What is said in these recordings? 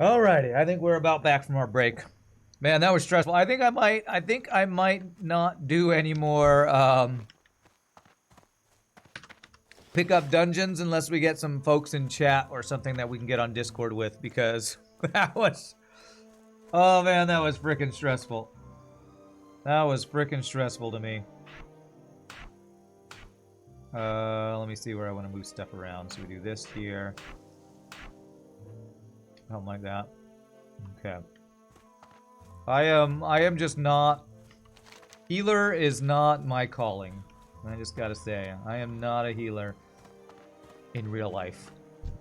Alrighty, I think we're about back from our break. Man, that was stressful. I think I might not do any more pick up dungeons unless we get some folks in chat or something that we can get on Discord with, because that was, oh man, that was freaking stressful. That was freaking stressful to me. Let me see where I want to move stuff around. So we do this here. Something like that. Okay. I am just not... Healer is not my calling. I just gotta say, I am not a healer in real life.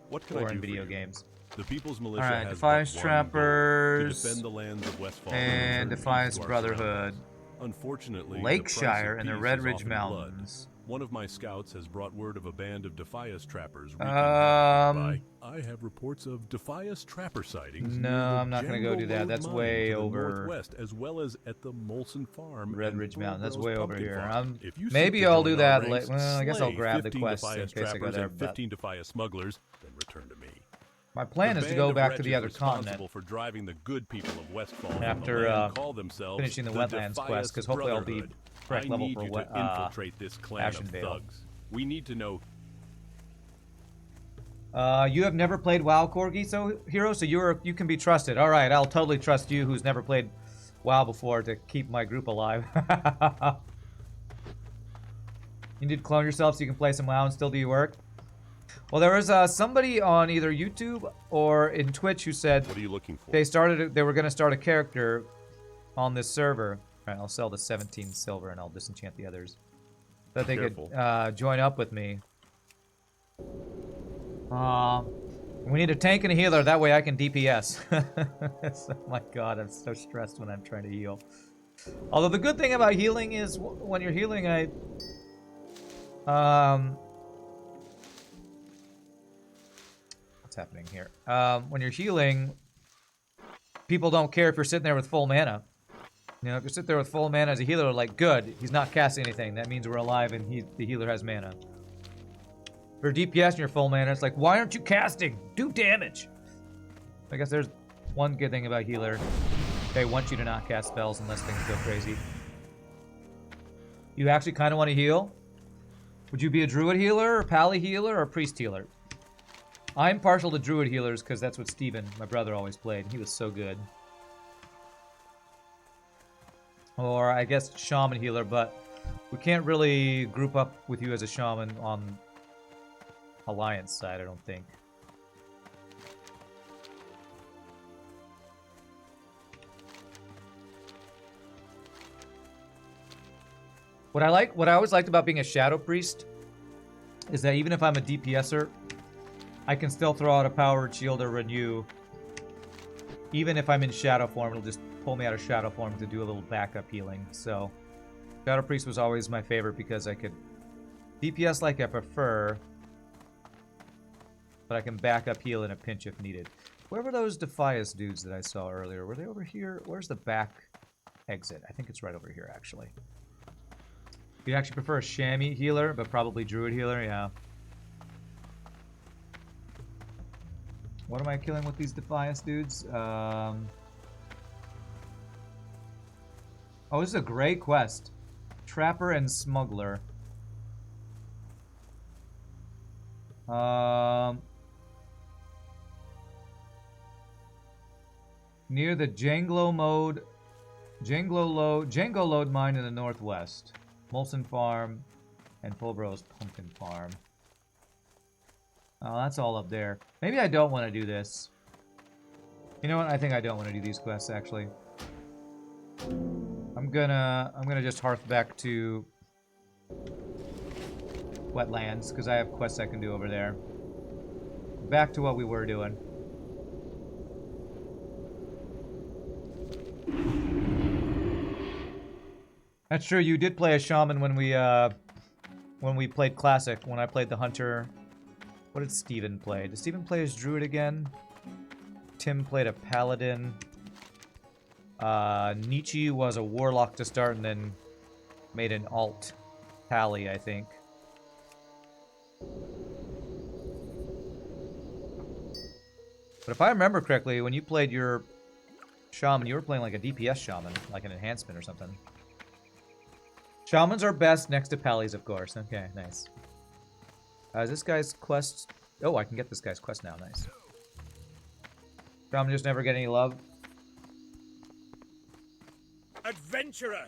What can or I do in video for you? games. The People's Militia Alright, has Defiance but one goal, Trappers, to defend the lands of Westfall and return Defiance peace to our Brotherhood. surroundings. Unfortunately, Lakeshire the and the price Red is Ridge often Mountains. Blood. One of my scouts has brought word of a band of Defias trappers wreaking havoc nearby. I have reports of Defias trapper sightings No, near the I'm not gonna go do that. Jangle That's Lode way mine to the over northwest, as well as at the Molson Farm Red and Ridge Mountain. That's Pearl way Bros over Pumpkin here. Farm. If you seek Maybe to I'll join do our that ranks, later. Well, I guess I'll slay grab the 15 quests in Defias case I go trappers there. and 15 Defias smugglers, then return to me. My plan is to go back to the other continent for driving the good people of Westfall after call themselves finishing the Wetlands quest, because hopefully I'll be correct level for what infiltrate this clan of thugs. We need to know. You have never played WoW, Corgi, hero, so you can be trusted. All right, I'll totally trust you, who's never played WoW before, to keep my group alive. You need to clone yourself so you can play some WoW and still do your work. Well, there was somebody on either YouTube or in Twitch who said, what are you looking for? They were going to start a character on this server. All right, I'll sell the 17 silver and I'll disenchant the others. That they could join up with me. We need a tank and a healer. That way I can DPS. Oh my god, I'm so stressed when I'm trying to heal. Although the good thing about healing is when you're healing, what's happening here? When you're healing, people don't care if you're sitting there with full mana. You know, if you sit there with full mana as a healer, like, good, he's not casting anything. That means we're alive and the healer has mana. For DPS and you're full mana, it's like, why aren't you casting? Do damage! I guess there's one good thing about healer. They want you to not cast spells unless things go crazy. You actually kind of want to heal? Would you be a druid healer, or pally healer, or priest healer? I'm partial to druid healers because that's what Steven, my brother, always played. He was so good. Or I guess shaman healer, but we can't really group up with you as a shaman on Alliance side, I don't think. What I always liked about being a Shadow Priest is that even if I'm a DPSer, I can still throw out a powered shield or renew. Even if I'm in Shadow form, it'll just pull me out of Shadow form to do a little backup healing. So, Shadow Priest was always my favorite because I could DPS like I prefer, but I can backup heal in a pinch if needed. Where were those Defias dudes that I saw earlier? Were they over here? Where's the back exit? I think it's right over here, actually. You'd actually prefer a Chamois healer, but probably Druid healer, yeah. What am I killing with these Defias dudes? Oh, this is a great quest. Trapper and Smuggler. Near the Jango Lode mine in the northwest. Molson Farm and Fulbro's Pumpkin Farm. Oh, that's all up there. Maybe I don't want to do this. You know what? I think I don't want to do these quests, actually. I'm gonna just hearth back to Wetlands, because I have quests I can do over there. Back to what we were doing. That's true, you did play a shaman when we played Classic, when I played the Hunter. What did Steven play? Did Steven play as Druid again? Tim played a Paladin. Nietzsche was a Warlock to start and then made an alt Pally, I think. But if I remember correctly, when you played your shaman, you were playing like a DPS shaman, like an enhancement or something. Shamans are best next to Pallies, of course. Okay, nice. Is this guy's quest... Oh, I can get this guy's quest now. Nice. Shaman just never get any love. Adventurer!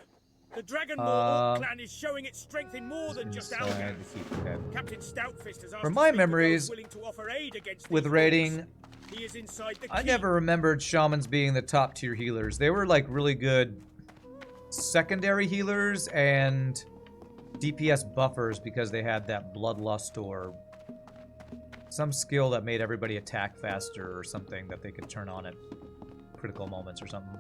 The Dragonmore Orc clan is showing its strength in more than just Algar. Okay. Captain Stoutfist has asked From my to speak with memories, those willing to offer aid against with these raiding, orcs. He is inside the I keep. never remembered shamans being the top tier healers. They were like really good secondary healers and DPS buffers because they had that bloodlust or some skill that made everybody attack faster or something that they could turn on at critical moments or something.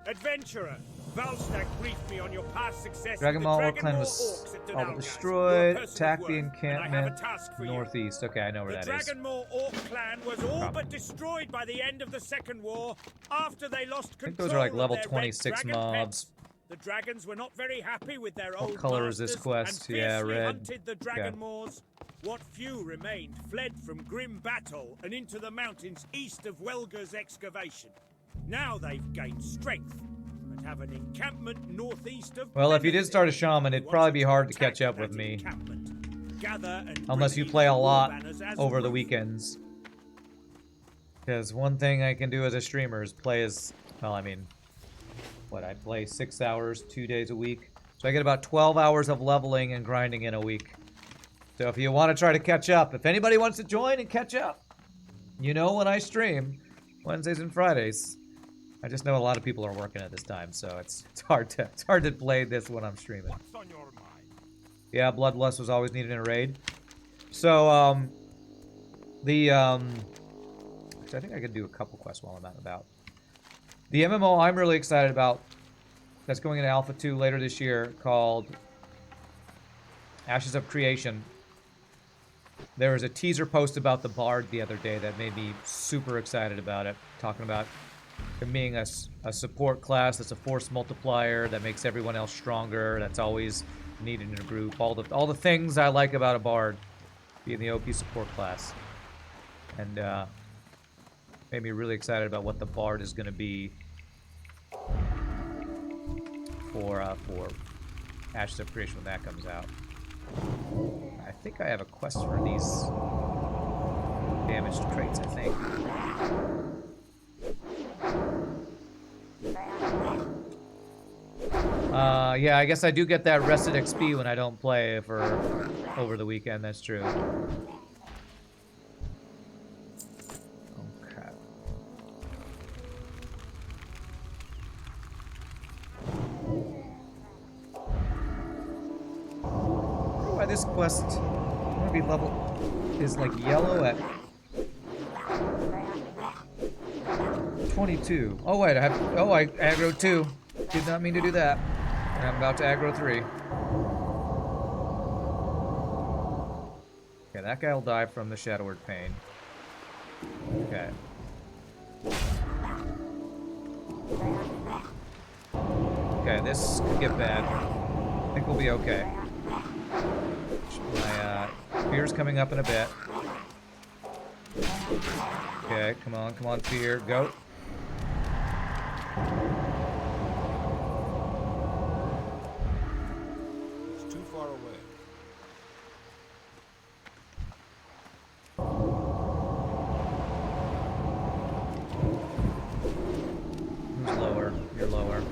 Adventurer, Valstag briefed me on your past success. Dragonmore Orc clan was all destroyed. Attack the encampment northeast. Okay, I know where that is. The Dragonmore Orc clan was all but destroyed by the end of the Second War after they lost control. I think those are like level of their 26 red dragon mobs. pets. The dragons were not very happy with their What old color is this masters quest? and Yeah, fiercely red. hunted the Dragonmoors. What few remained fled from grim battle and into the mountains east of Welger's excavation. Now they've gained strength and have an encampment northeast of... Well, if you did start a shaman, it'd probably be hard to catch up with me. Unless you play a lot over the weekends. Because one thing I can do as a streamer is play as... Well, I mean... What, I play 6 hours, 2 days a week. So I get about 12 hours of leveling and grinding in a week. So if you want to try to catch up, if anybody wants to join and catch up, you know when I stream, Wednesdays and Fridays. I just know a lot of people are working at this time, so it's hard to play this when I'm streaming. What's on your mind? Yeah, Bloodlust was always needed in a raid. So actually, I think I could do a couple quests while I'm out and about. The MMO I'm really excited about that's going into Alpha 2 later this year called Ashes of Creation. There was a teaser post about the Bard the other day that made me super excited about it, talking about it being a support class that's a force multiplier that makes everyone else stronger, that's always needed in a group. All the things I like about a Bard being the OP support class. And made me really excited about what the Bard is going to be for Ashes of Creation when that comes out. I think I have a quest for these damaged crates, I think. Yeah, I guess I do get that rested XP when I don't play for over the weekend, that's true. Okay. Why this quest gonna be level is like yellow at 22. Oh wait, I aggroed 2. Did not mean to do that. And I'm about to aggro 3. Okay, that guy will die from the Shadowward Pain. Okay. Okay, this could get bad. I think we'll be okay. My fear's coming up in a bit. Okay, come on, fear, go. It's too far away. Who's lower? You're lower.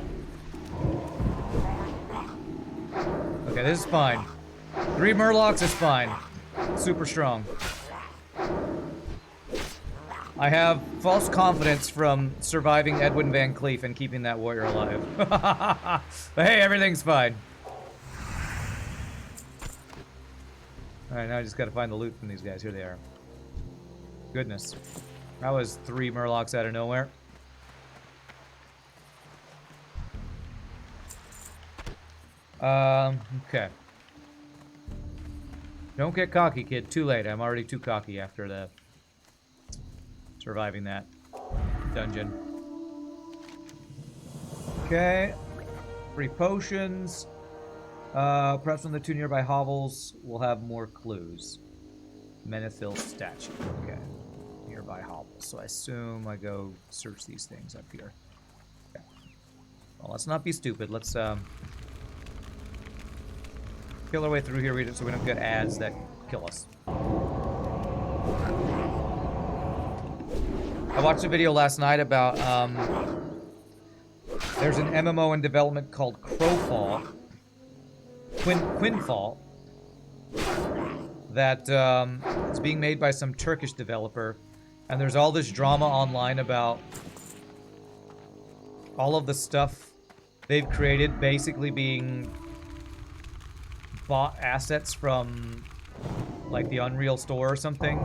Okay, this is fine. 3 Murlocs is fine. Super strong. I have false confidence from surviving Edwin Van Cleef and keeping that warrior alive. But hey, everything's fine. Alright, now I just gotta find the loot from these guys. Here they are. Goodness. That was 3 Murlocs out of nowhere. Okay. Don't get cocky, kid. Too late. I'm already too cocky after the surviving that dungeon. Okay. 3 potions. Perhaps from the 2 nearby hovels, we'll have more clues. Menethil statue. Okay. So I assume I go search these things up here. Okay. Well, let's not be stupid. Let's kill our way through here so we don't get ads that kill us. I watched a video last night about there's an MMO in development called Quinfall that is being made by some Turkish developer, and there's all this drama online about all of the stuff they've created basically being bought assets from like the Unreal Store or something,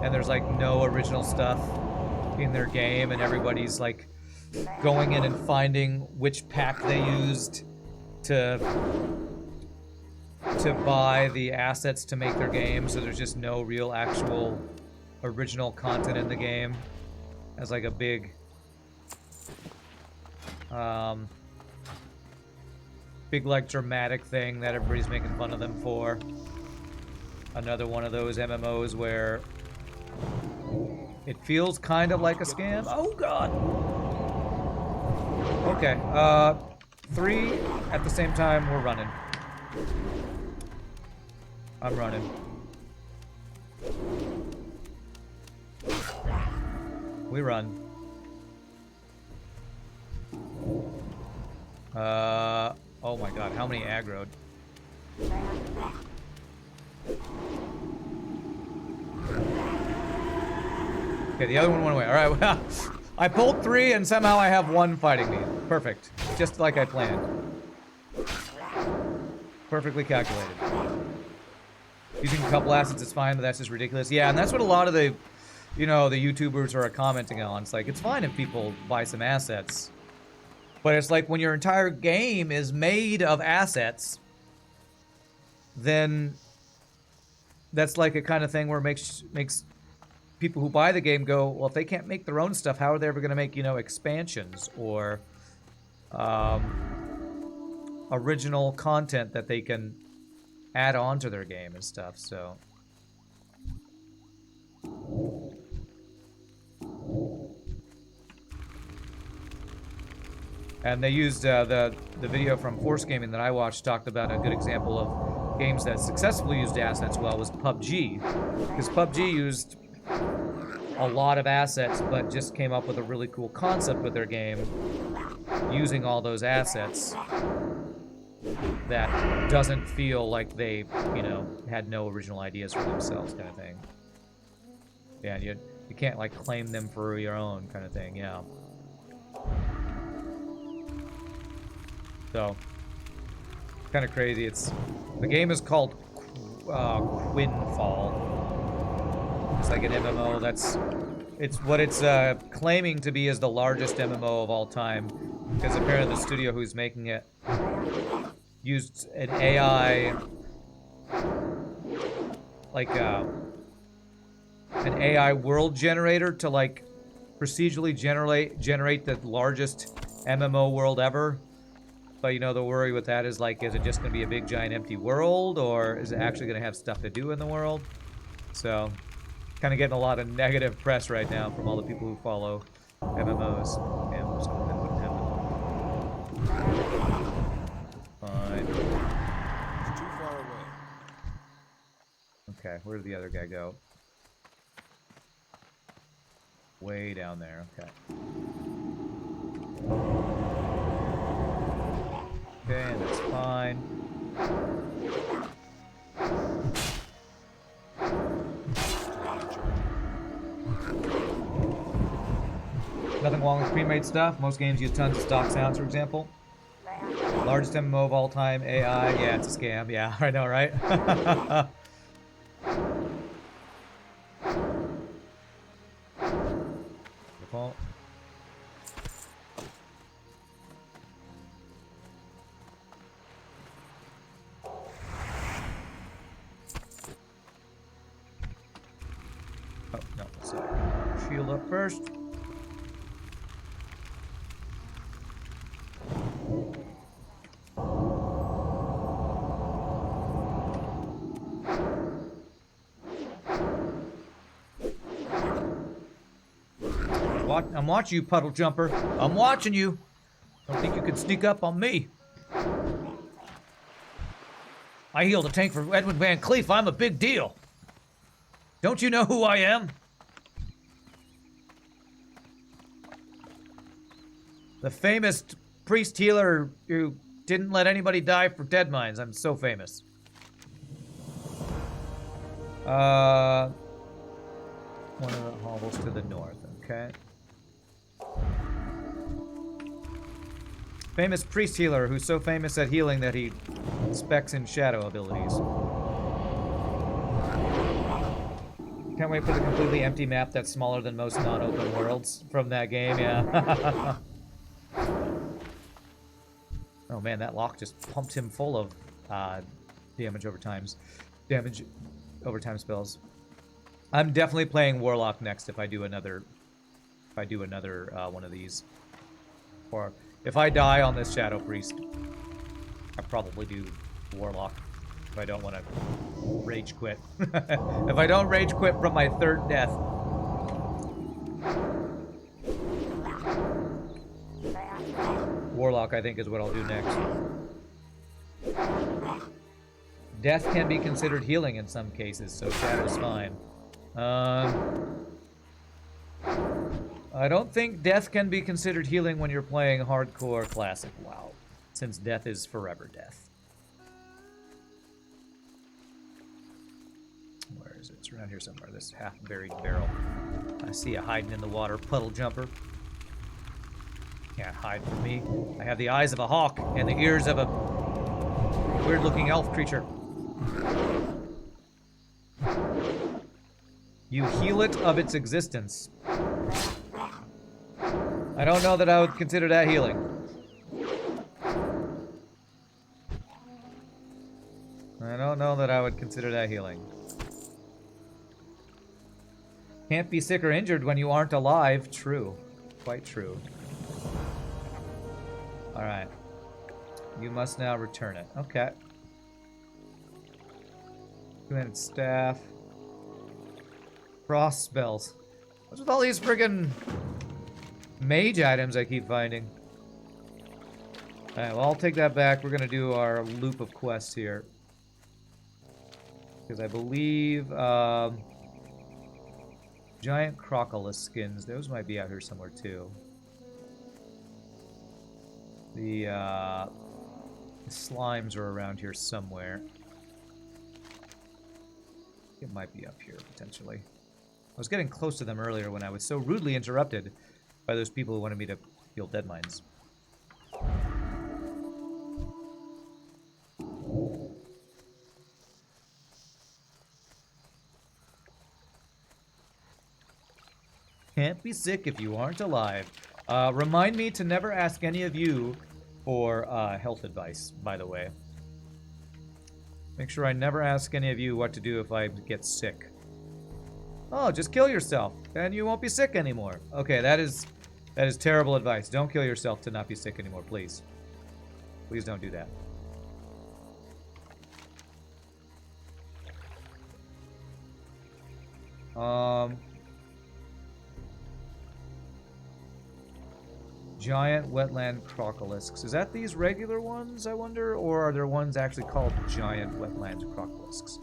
and there's like no original stuff in their game, and everybody's like going in and finding which pack they used to buy the assets to make their game, so there's just no real actual original content in the game as like a big big like dramatic thing that everybody's making fun of them for. Another one of those MMOs where it feels kind of like a scam. Oh god. Okay, 3 at the same time. We're running. I'm running. We run. Oh my god, how many aggroed? Okay, the other one went away. Alright, well, I pulled 3 and somehow I have 1 fighting me. Perfect. Just like I planned. Perfectly calculated. Using a couple assets is fine, but that's just ridiculous. Yeah, and that's what a lot of the, you know, the YouTubers are commenting on. It's like, it's fine if people buy some assets. But it's like when your entire game is made of assets, then that's like a kind of thing where it makes people who buy the game go, well, if they can't make their own stuff, how are they ever going to make, you know, expansions or original content that they can add on to their game and stuff, so. And they used the video from Force Gaming that I watched talked about a good example of games that successfully used assets well was PUBG. Because PUBG used a lot of assets, but just came up with a really cool concept with their game using all those assets that doesn't feel like they, you know, had no original ideas for themselves kind of thing. Yeah, you can't, like, claim them for your own kind of thing, yeah. So, kind of crazy. The game is called Quinfall. It's like an MMO it's what it's claiming to be as the largest MMO of all time, because apparently the studio who's making it used an AI, like an AI world generator to like procedurally generate the largest MMO world ever. But you know, the worry with that is like, is it just going to be a big giant empty world, or is it actually going to have stuff to do in the world? So, kind of getting a lot of negative press right now from all the people who follow MMOs. Yeah, so that wouldn't happen. Fine. It's too far away. Okay, where did the other guy go? Way down there, okay. Okay, that's fine. Nothing wrong with pre-made stuff. Most games use tons of stock sounds, for example. Largest MMO of all time, AI. Yeah, it's a scam. Yeah, I know, right? Default. Oh, no, sorry. Shield up first. I'm watching you, puddle jumper. I'm watching you. Don't think you can sneak up on me. I healed a tank for Edwin Van Cleef. I'm a big deal. Don't you know who I am? The famous priest healer who didn't let anybody die for Deadmines. I'm so famous. One of the hovels to the north, okay. Famous priest healer who's so famous at healing that he specs in shadow abilities. Can't wait for the completely empty map that's smaller than most non-open worlds from that game, yeah. Oh man, that lock just pumped him full of damage over time spells. I'm definitely playing Warlock next if I do another one of these. Or if I die on this Shadow Priest, I probably do Warlock if I don't want to rage quit. If I don't rage quit from my third death. Warlock, I think, is what I'll do next. Death can be considered healing in some cases, so Shadow's fine. I don't think death can be considered healing when you're playing hardcore classic WoW, since death is forever death. Where is it? It's around here somewhere, this half-buried barrel. I see it hiding in the water, puddle jumper. Can't hide from me. I have the eyes of a hawk and the ears of a weird-looking elf creature. You heal it of its existence. I don't know that I would consider that healing. I don't know that I would consider that healing. Can't be sick or injured when you aren't alive. True. Quite true. Alright. You must now return it. Okay. Two-handed staff. Frost spells. What's with all these friggin' mage items I keep finding? Alright, well, I'll take that back. We're gonna do our loop of quests here. Because I believe, giant crocodile skins. Those might be out here somewhere, too. The slimes are around here somewhere. It might be up here, potentially. I was getting close to them earlier when I was so rudely interrupted by those people who wanted me to heal Deadmines. Can't be sick if you aren't alive. Remind me to never ask any of you for health advice, by the way. Make sure I never ask any of you what to do if I get sick. Oh, just kill yourself, then you won't be sick anymore. Okay, that is terrible advice. Don't kill yourself to not be sick anymore, please. Please don't do that. Giant wetland crocolisks. Is that these regular ones, I wonder? Or are there ones actually called giant wetland crocolisks?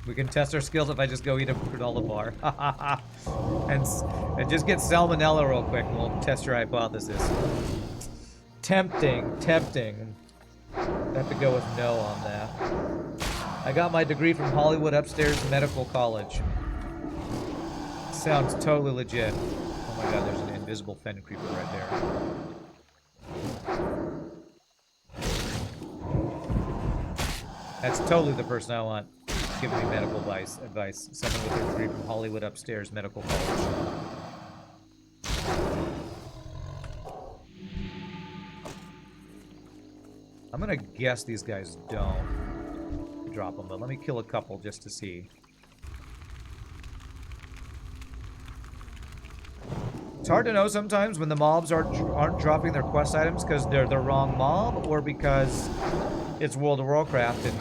We can test our skills if I just go eat a granola bar. and just get salmonella real quick and we'll test your hypothesis. Tempting, tempting. I have to go with no on that. I got my degree from Hollywood Upstairs Medical College. Sounds totally legit. Oh my god, there's an invisible fen creeper right there. That's totally the person I want giving me medical advice. Someone with a degree from Hollywood Upstairs Medical College. I'm gonna guess these guys don't drop them, but let me kill a couple just to see. It's hard to know sometimes when the mobs aren't dropping their quest items because they're the wrong mob, or because it's World of Warcraft and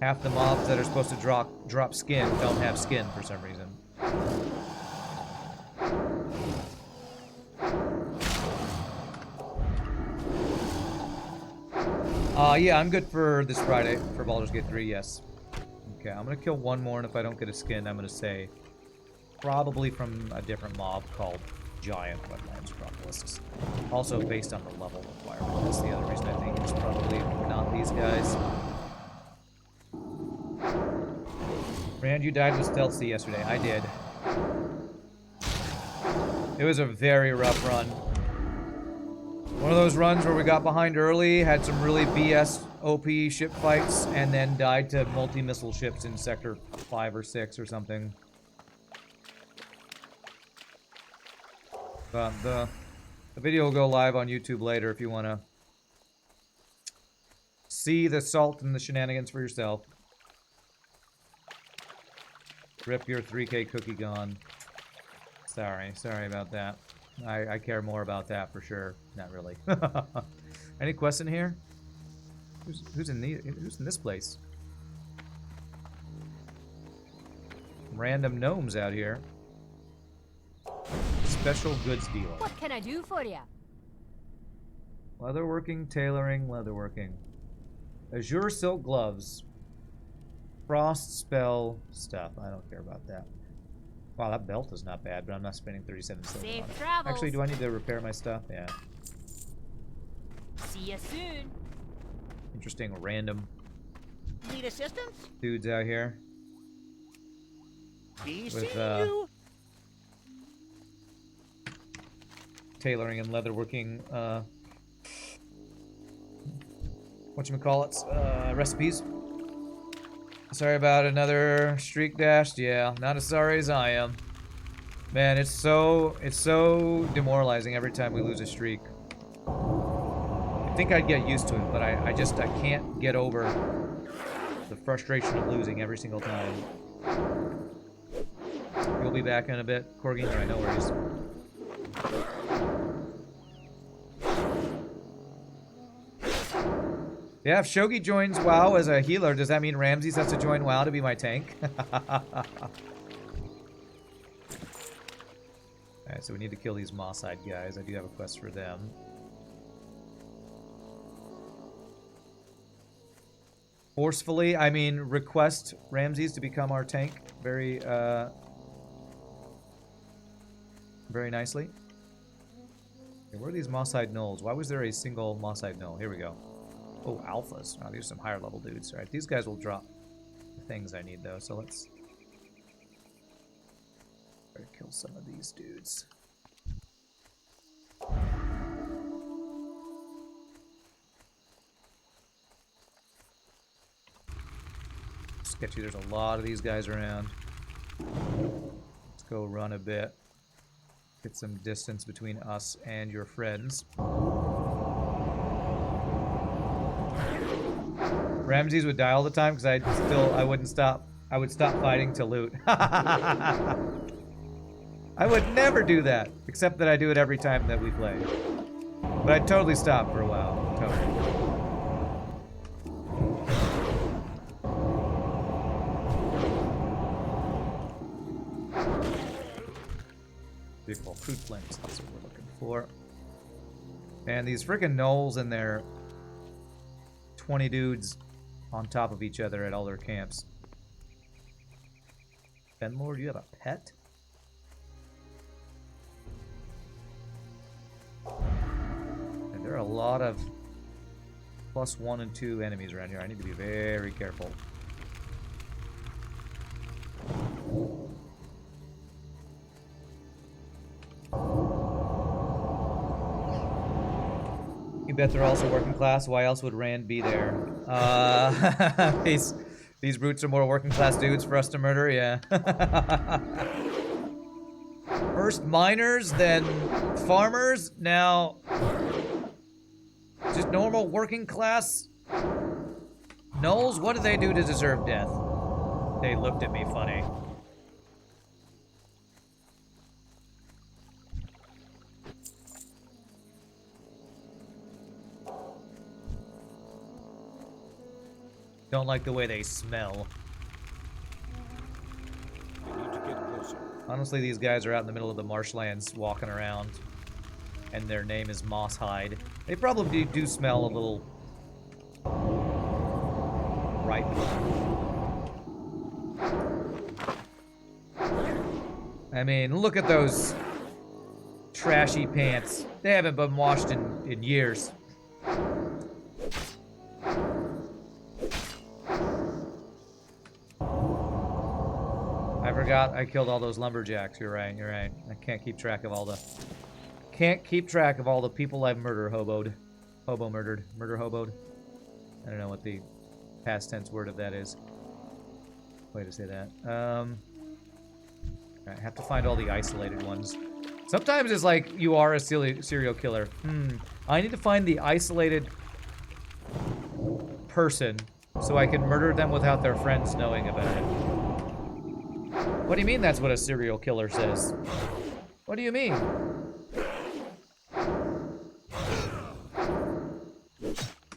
half the mobs that are supposed to drop skin don't have skin for some reason. Yeah, I'm good for this Friday for Baldur's Gate 3, yes. Okay, I'm gonna kill one more, and if I don't get a skin, I'm gonna say probably from a different mob called Giant Wetlands Propolis. Also based on the level requirement. That's the other reason I think it's probably not these guys. Rand, you died with Stealthy yesterday. I did. It was a very rough run. One of those runs where we got behind early, had some really BS OP ship fights, and then died to multi-missile ships in Sector 5 or 6 or something. But the video will go live on YouTube later if you want to see the salt and the shenanigans for yourself. Rip your 3K cookie gone. Sorry about that. I care more about that for sure. Not really. Any quests in here? Who's in this place? Random gnomes out here. Special goods dealer. What can I do for you? Leatherworking, tailoring, leatherworking. Azure silk gloves. Frost spell stuff. I don't care about that. Wow, that belt is not bad, but I'm not spending 37 silver on it. Travels. Actually, do I need to repair my stuff? Yeah. See you soon. Interesting random Need assistance? dudes out here. Be With, seeing you. Tailoring and leatherworking, whatchamacallits, recipes. Sorry about another streak dashed. Yeah, not as sorry as I am. Man, it's so demoralizing every time we lose a streak. I think I'd get used to it, but I can't get over the frustration of losing every single time. You'll be back in a bit, Corgi? Alright, no worries. Yeah, if Shogi joins WoW as a healer, does that mean Ramses has to join WoW to be my tank? Alright, so we need to kill these Mosside guys. I do have a quest for them. Forcefully, I mean request Ramses to become our tank very nicely. Okay, where are these Mosside Gnolls? Why was there a single Mosside Gnoll? Here we go. Oh, alphas. Oh, these are some higher level dudes. Alright, these guys will drop the things I need though, so let's try to kill some of these dudes. Sketchy, there's a lot of these guys around. Let's go run a bit. Get some distance between us and your friends. Ramses would die all the time because I wouldn't stop. I would stop fighting to loot. I would never do that, except that I do it every time that we play. But I'd totally stop for a while. Totally. Beautiful crude flames. That's what we're looking for. And these freaking gnolls and their 20 dudes on top of each other at all their camps. Fenlord, you have a pet? And there are a lot of +1 and 2 enemies around here. I need to be very careful. You bet they're also working class. Why else would Rand be there? These brutes are more working class dudes for us to murder, yeah. First miners, then farmers, now just normal working class gnolls? What did they do to deserve death? They looked at me funny. Don't like the way they smell. You need to get closer. Honestly, these guys are out in the middle of the marshlands walking around, and their name is Moosehide. They probably do smell a little ripe. I mean, look at those trashy pants. They haven't been washed in years. I forgot I killed all those lumberjacks. You're right, you're right. I can't keep track of all the... Can't keep track of all the people I've murdered. Murder hoboed. I don't know what the past tense word of that is. Way to say that. I have to find all the isolated ones. Sometimes it's like you are a serial killer. I need to find the isolated person so I can murder them without their friends knowing about it. What do you mean that's what a serial killer says? What do you mean?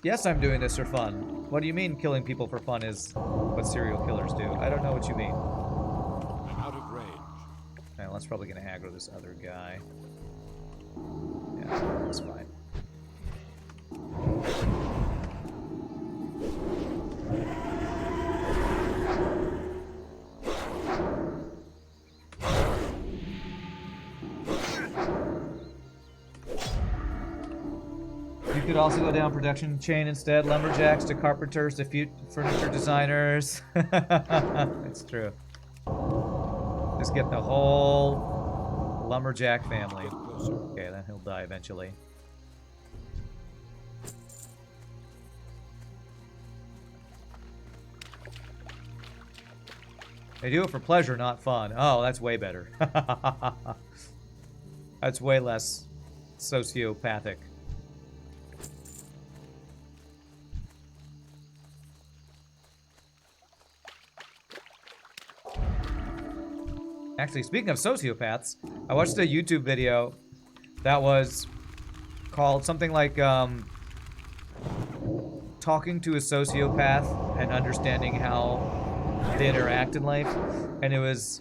Yes, I'm doing this for fun. What do you mean killing people for fun is what serial killers do? I don't know what you mean. Out of range. Alright, well, that's probably gonna aggro this other guy. Yeah, that's fine. You could also go down production chain instead. Lumberjacks to carpenters to furniture designers. It's true. Just get the whole lumberjack family. Get closer. Okay, then he'll die eventually. They do it for pleasure, not fun. Oh, that's way better. That's way less sociopathic. Actually, speaking of sociopaths, I watched a YouTube video that was called something like talking to a sociopath and understanding how they interact in life. And it was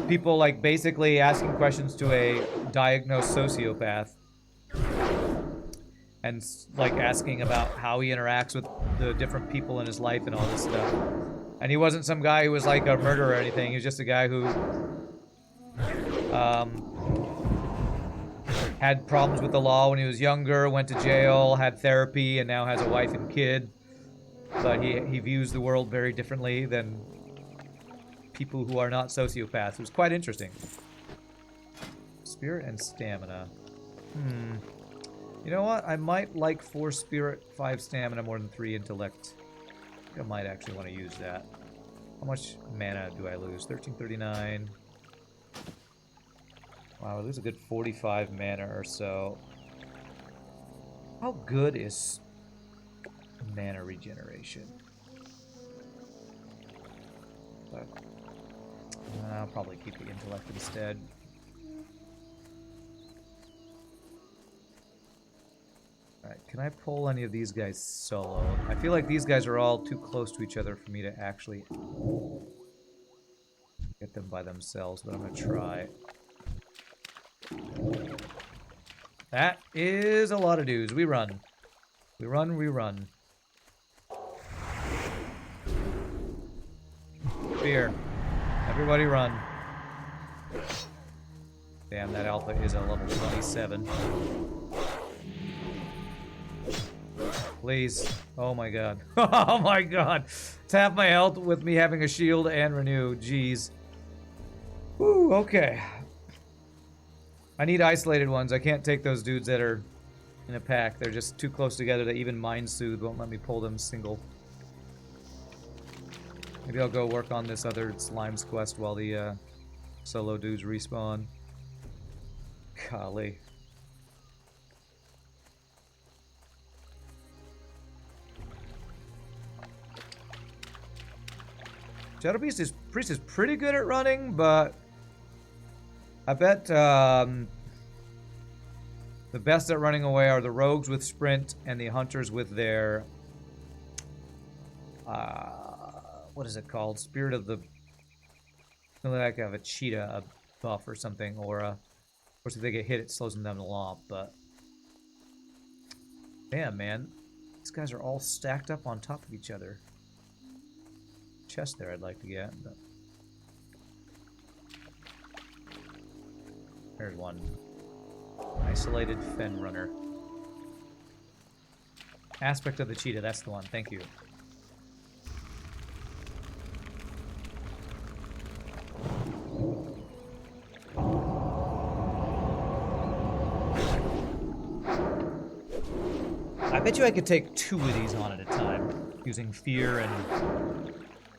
people like basically asking questions to a diagnosed sociopath and like asking about how he interacts with the different people in his life and all this stuff. And he wasn't some guy who was like a murderer or anything. He was just a guy who had problems with the law when he was younger, went to jail, had therapy, and now has a wife and kid. But he views the world very differently than people who are not sociopaths. It was quite interesting. Spirit and stamina. You know what? I might like 4 spirit, 5 stamina more than 3 intellect. I might actually want to use that. How much mana do I lose? 1339. Wow, I lose a good 45 mana or so. How good is mana regeneration? But I'll probably keep the intellect instead. Alright, can I pull any of these guys solo? I feel like these guys are all too close to each other for me to actually get them by themselves, but I'm gonna try. That is a lot of dudes. We run. We run, we run. Fear. Everybody run. Damn, that alpha is a level 27. Please. Oh my god. Oh my god. It's half my health with me having a shield and renew. Jeez. Woo, okay. I need isolated ones. I can't take those dudes that are in a pack. They're just too close together that even Mind Soothe won't let me pull them single. Maybe I'll go work on this other Slimes quest while the solo dudes respawn. Golly. Shadow Priest is pretty good at running, but I bet the best at running away are the rogues with sprint and the hunters with their what is it called? Spirit of the Only like I have a cheetah, a buff or something, or of course if they get hit, it slows them down a lot. But damn, man, these guys are all stacked up on top of each other. Chest there, I'd like to get. But... there's one. Isolated Fen Runner. Aspect of the cheetah, that's the one. Thank you. I bet you I could take 2 of these on at a time, using fear and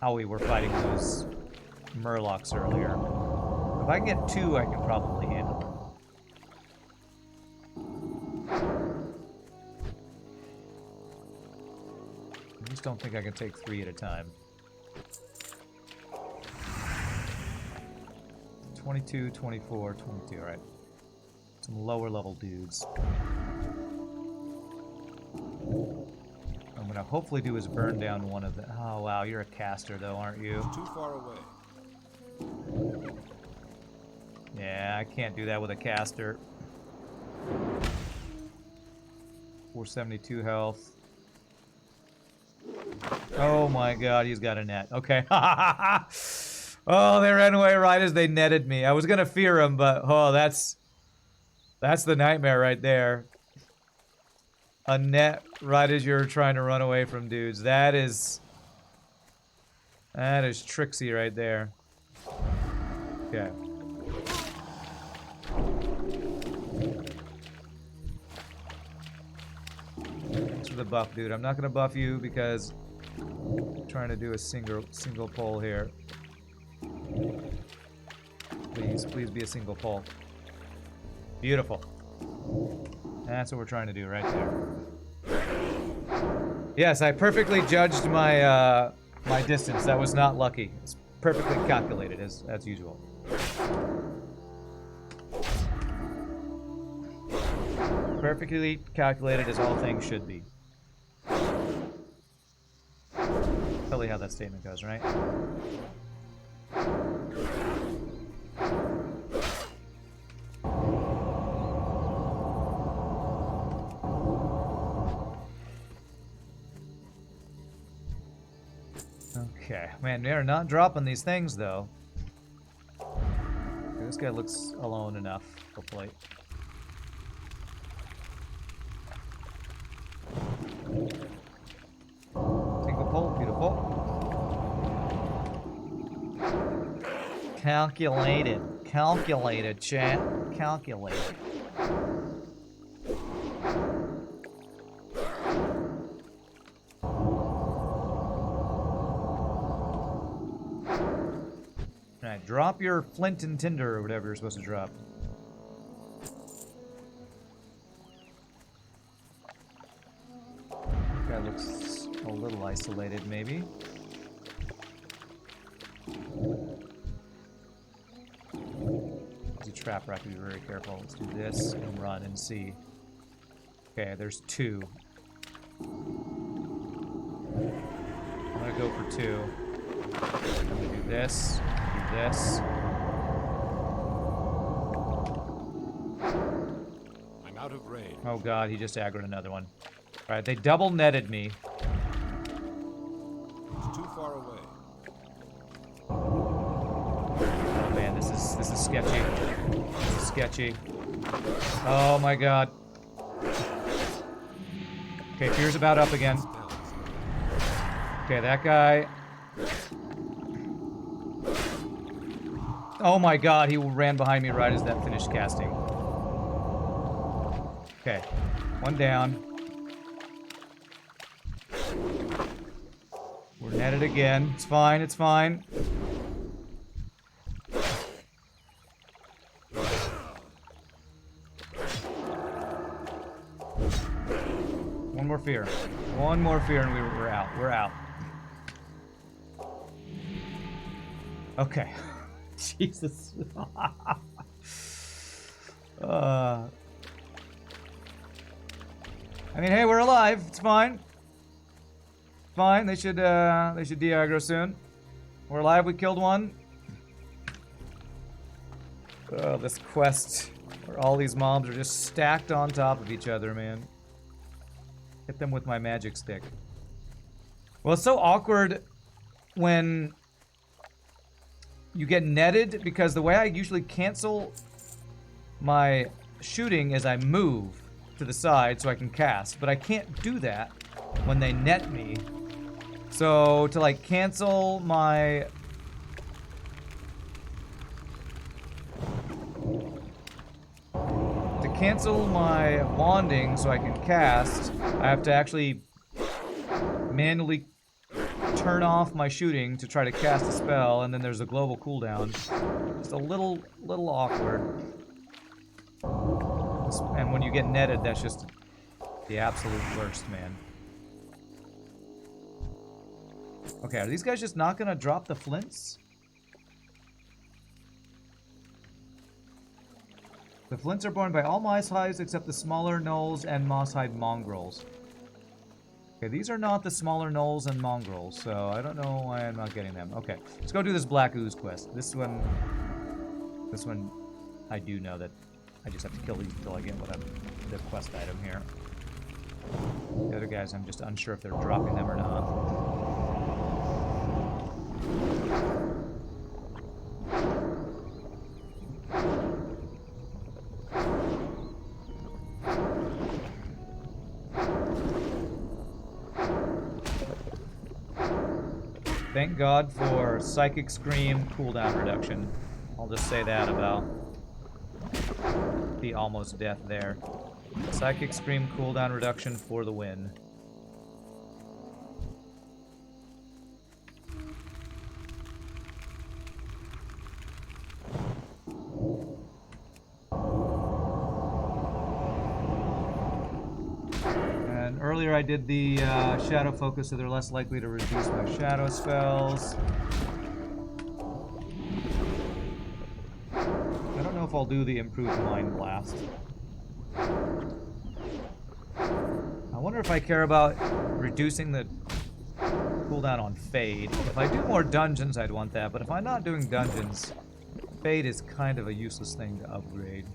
how we were fighting those murlocs earlier. If I can get 2, I can probably handle them. I just don't think I can take 3 at a time. 22, 24, 22, alright. Some lower level dudes. I'm gonna hopefully do is burn down one of the... oh wow, you're a caster though, aren't you? Too far away. Yeah, I can't do that with a caster. 472 health. Oh my god, he's got a net. Okay. Oh, they ran away right as they netted me. I was gonna fear him, but oh, that's the nightmare right there. A net right as you're trying to run away from dudes. That is tricksy right there. Okay. Thanks for the buff, dude. I'm not gonna buff you because I'm trying to do a single pull here. Please be a single pull. Beautiful. That's what we're trying to do right there. Yes, I perfectly judged my my distance. That was not lucky. It's perfectly calculated as usual. Perfectly calculated as all things should be. Totally how that statement goes, right? Okay, man, they are not dropping these things though. Okay, this guy looks alone enough, hopefully. Single pull, beautiful. Calculated, chat. Calculated. Alright, drop your flint and tinder or whatever you're supposed to drop. Guy looks a little isolated, maybe. There's a trap, I have to be very careful. Let's do this and run and see. Okay, there's 2. I'm gonna go for 2. I'm gonna do this, do this. I'm out of range. Oh god, he just aggroed another one. Alright, they double netted me. It's too far away. Oh man, this is sketchy. This is sketchy. Oh my god. Okay, fear's about up again. Okay, that guy. Oh my god, he ran behind me right as that finished casting. Okay, one down. We're netted again. It's fine, it's fine. One more fear. One more fear and we're out. We're out. Okay. Jesus. I mean, hey, we're alive. It's fine. Fine. They should de-aggro soon. We're alive. We killed one. Oh, this quest where all these mobs are just stacked on top of each other, man. Hit them with my magic stick. Well, it's so awkward when you get netted, because the way I usually cancel my shooting is I move to the side so I can cast, but I can't do that when they net me. So to like cancel my wanding so I can cast, I have to actually manually turn off my shooting to try to cast a spell, and then there's a global cooldown. It's a little awkward. And when you get netted, that's just the absolute worst, man. Okay, are these guys just not gonna drop the flints? The flints are borne by all moss hides except the smaller gnolls and moss-hide mongrels. Okay, these are not the smaller gnolls and mongrels, so I don't know why I'm not getting them. Okay, let's go do this Black Ooze quest. This one, I do know that I just have to kill these until I get the quest item here. The other guys, I'm just unsure if they're dropping them or not. Thank God for Psychic Scream cooldown reduction. I'll just say that about the almost death there. Psychic Scream cooldown reduction for the win. And earlier I did the shadow focus, so they're less likely to reduce my shadow spells. I don't know if I'll do the improved Mind Blast. I wonder if I care about reducing the cooldown on Fade. If I do more dungeons, I'd want that, but if I'm not doing dungeons, Fade is kind of a useless thing to upgrade.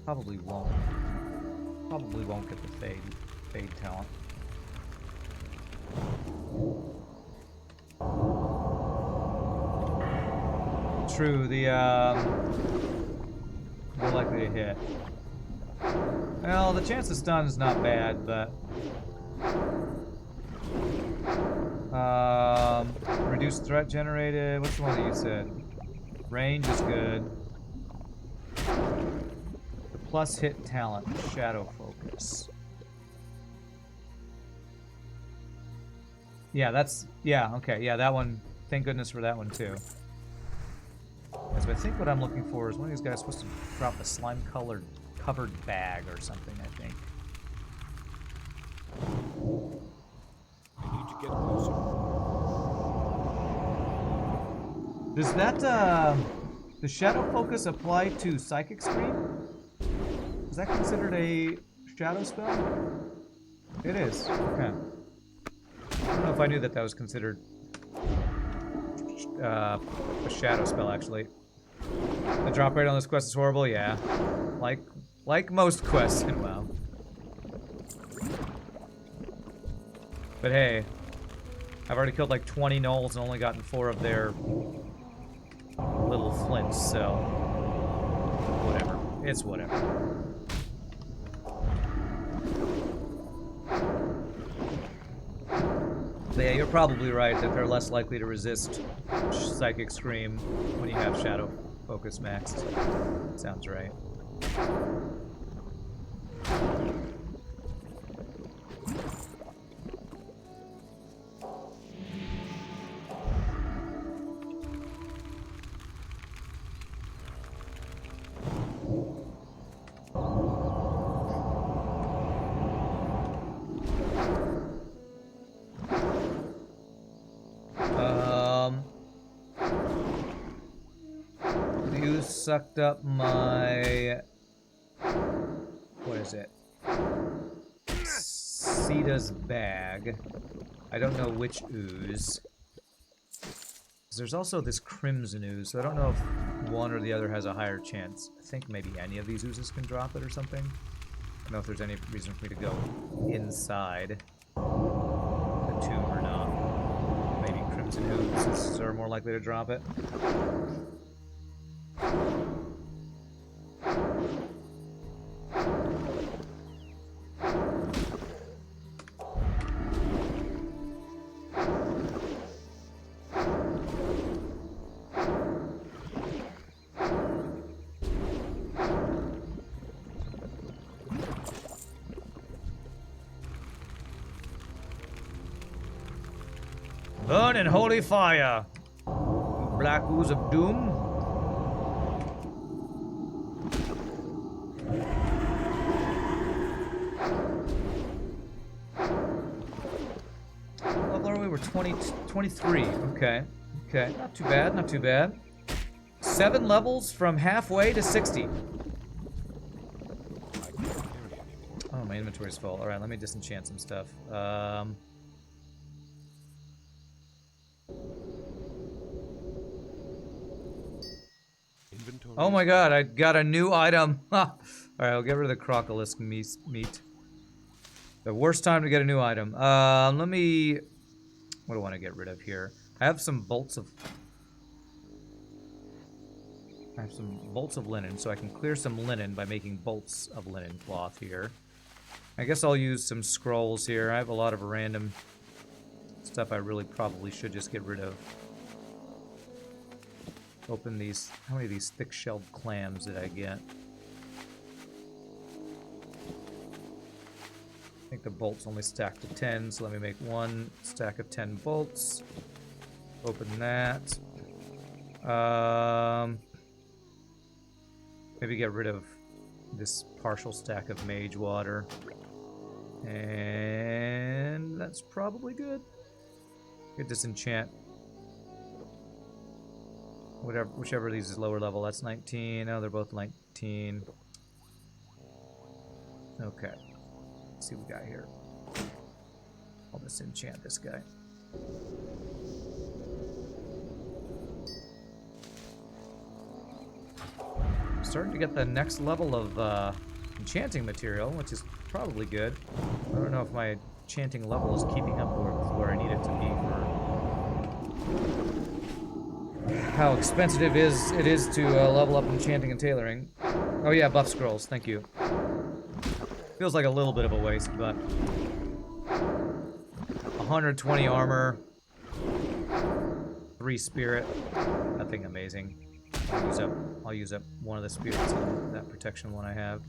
Probably won't. Probably won't get the Fade talent. True, the more likely to hit. Well, the chance of stun is not bad, but reduced threat generated. What's the one that you said? Range is good. The plus hit talent, shadow focus. Yeah, okay, yeah, that one. Thank goodness for that one too. So I think what I'm looking for is one of these guys supposed to drop a slime-colored covered bag or something, I think. I need to get closer. Does that, the shadow focus apply to Psychic Scream? Is that considered a shadow spell? It is, okay. I don't know if I knew that that was considered a shadow spell, actually. The drop rate on this quest is horrible, yeah. Like most quests in WoW. But hey, I've already killed like 20 gnolls and only gotten 4 of their little flints, so whatever. It's whatever. But yeah, you're probably right that they're less likely to resist Psychic Scream when you have Shadow Focus maxed. Sounds right. You sucked up my... What is it? Sita's bag. I don't know which ooze. There's also this crimson ooze, so I don't know if one or the other has a higher chance. I think maybe any of these oozes can drop it or something. I don't know if there's any reason for me to go inside the tomb or not. Maybe Crimson Oozes are more likely to drop it. Burn in holy fire, black ooze of doom. What level are we? We're 23. Okay. Okay. Not too bad. Not too bad. 7 levels from halfway to 60. Oh, my inventory's full. All right, let me disenchant some stuff. Oh my god, I got a new item. Alright, I'll get rid of the crocolisk meat. The worst time to get a new item. Let me... What do I want to get rid of here? I have some bolts of... linen, so I can clear some linen by making bolts of linen cloth here. I guess I'll use some scrolls here. I have a lot of random stuff I really probably should just get rid of. Open these. How many of these thick-shelled clams did I get? I think the bolts only stack to 10, so let me make 1 stack of 10 bolts. Open that. Maybe get rid of this partial stack of mage water. And that's probably good. Get disenchant. Whichever of these is lower level. That's 19. Oh, they're both 19. Okay. Let's see what we got here. I'll disenchant this guy. I'm starting to get the next level of enchanting material, which is probably good. I don't know if my enchanting level is keeping up with where I need it to be for how expensive it is to level up enchanting and tailoring. Oh yeah, buff scrolls, thank you. Feels like a little bit of a waste, but 120 armor, 3 spirit, nothing amazing. I'll use up one of the spirits in that protection one I have.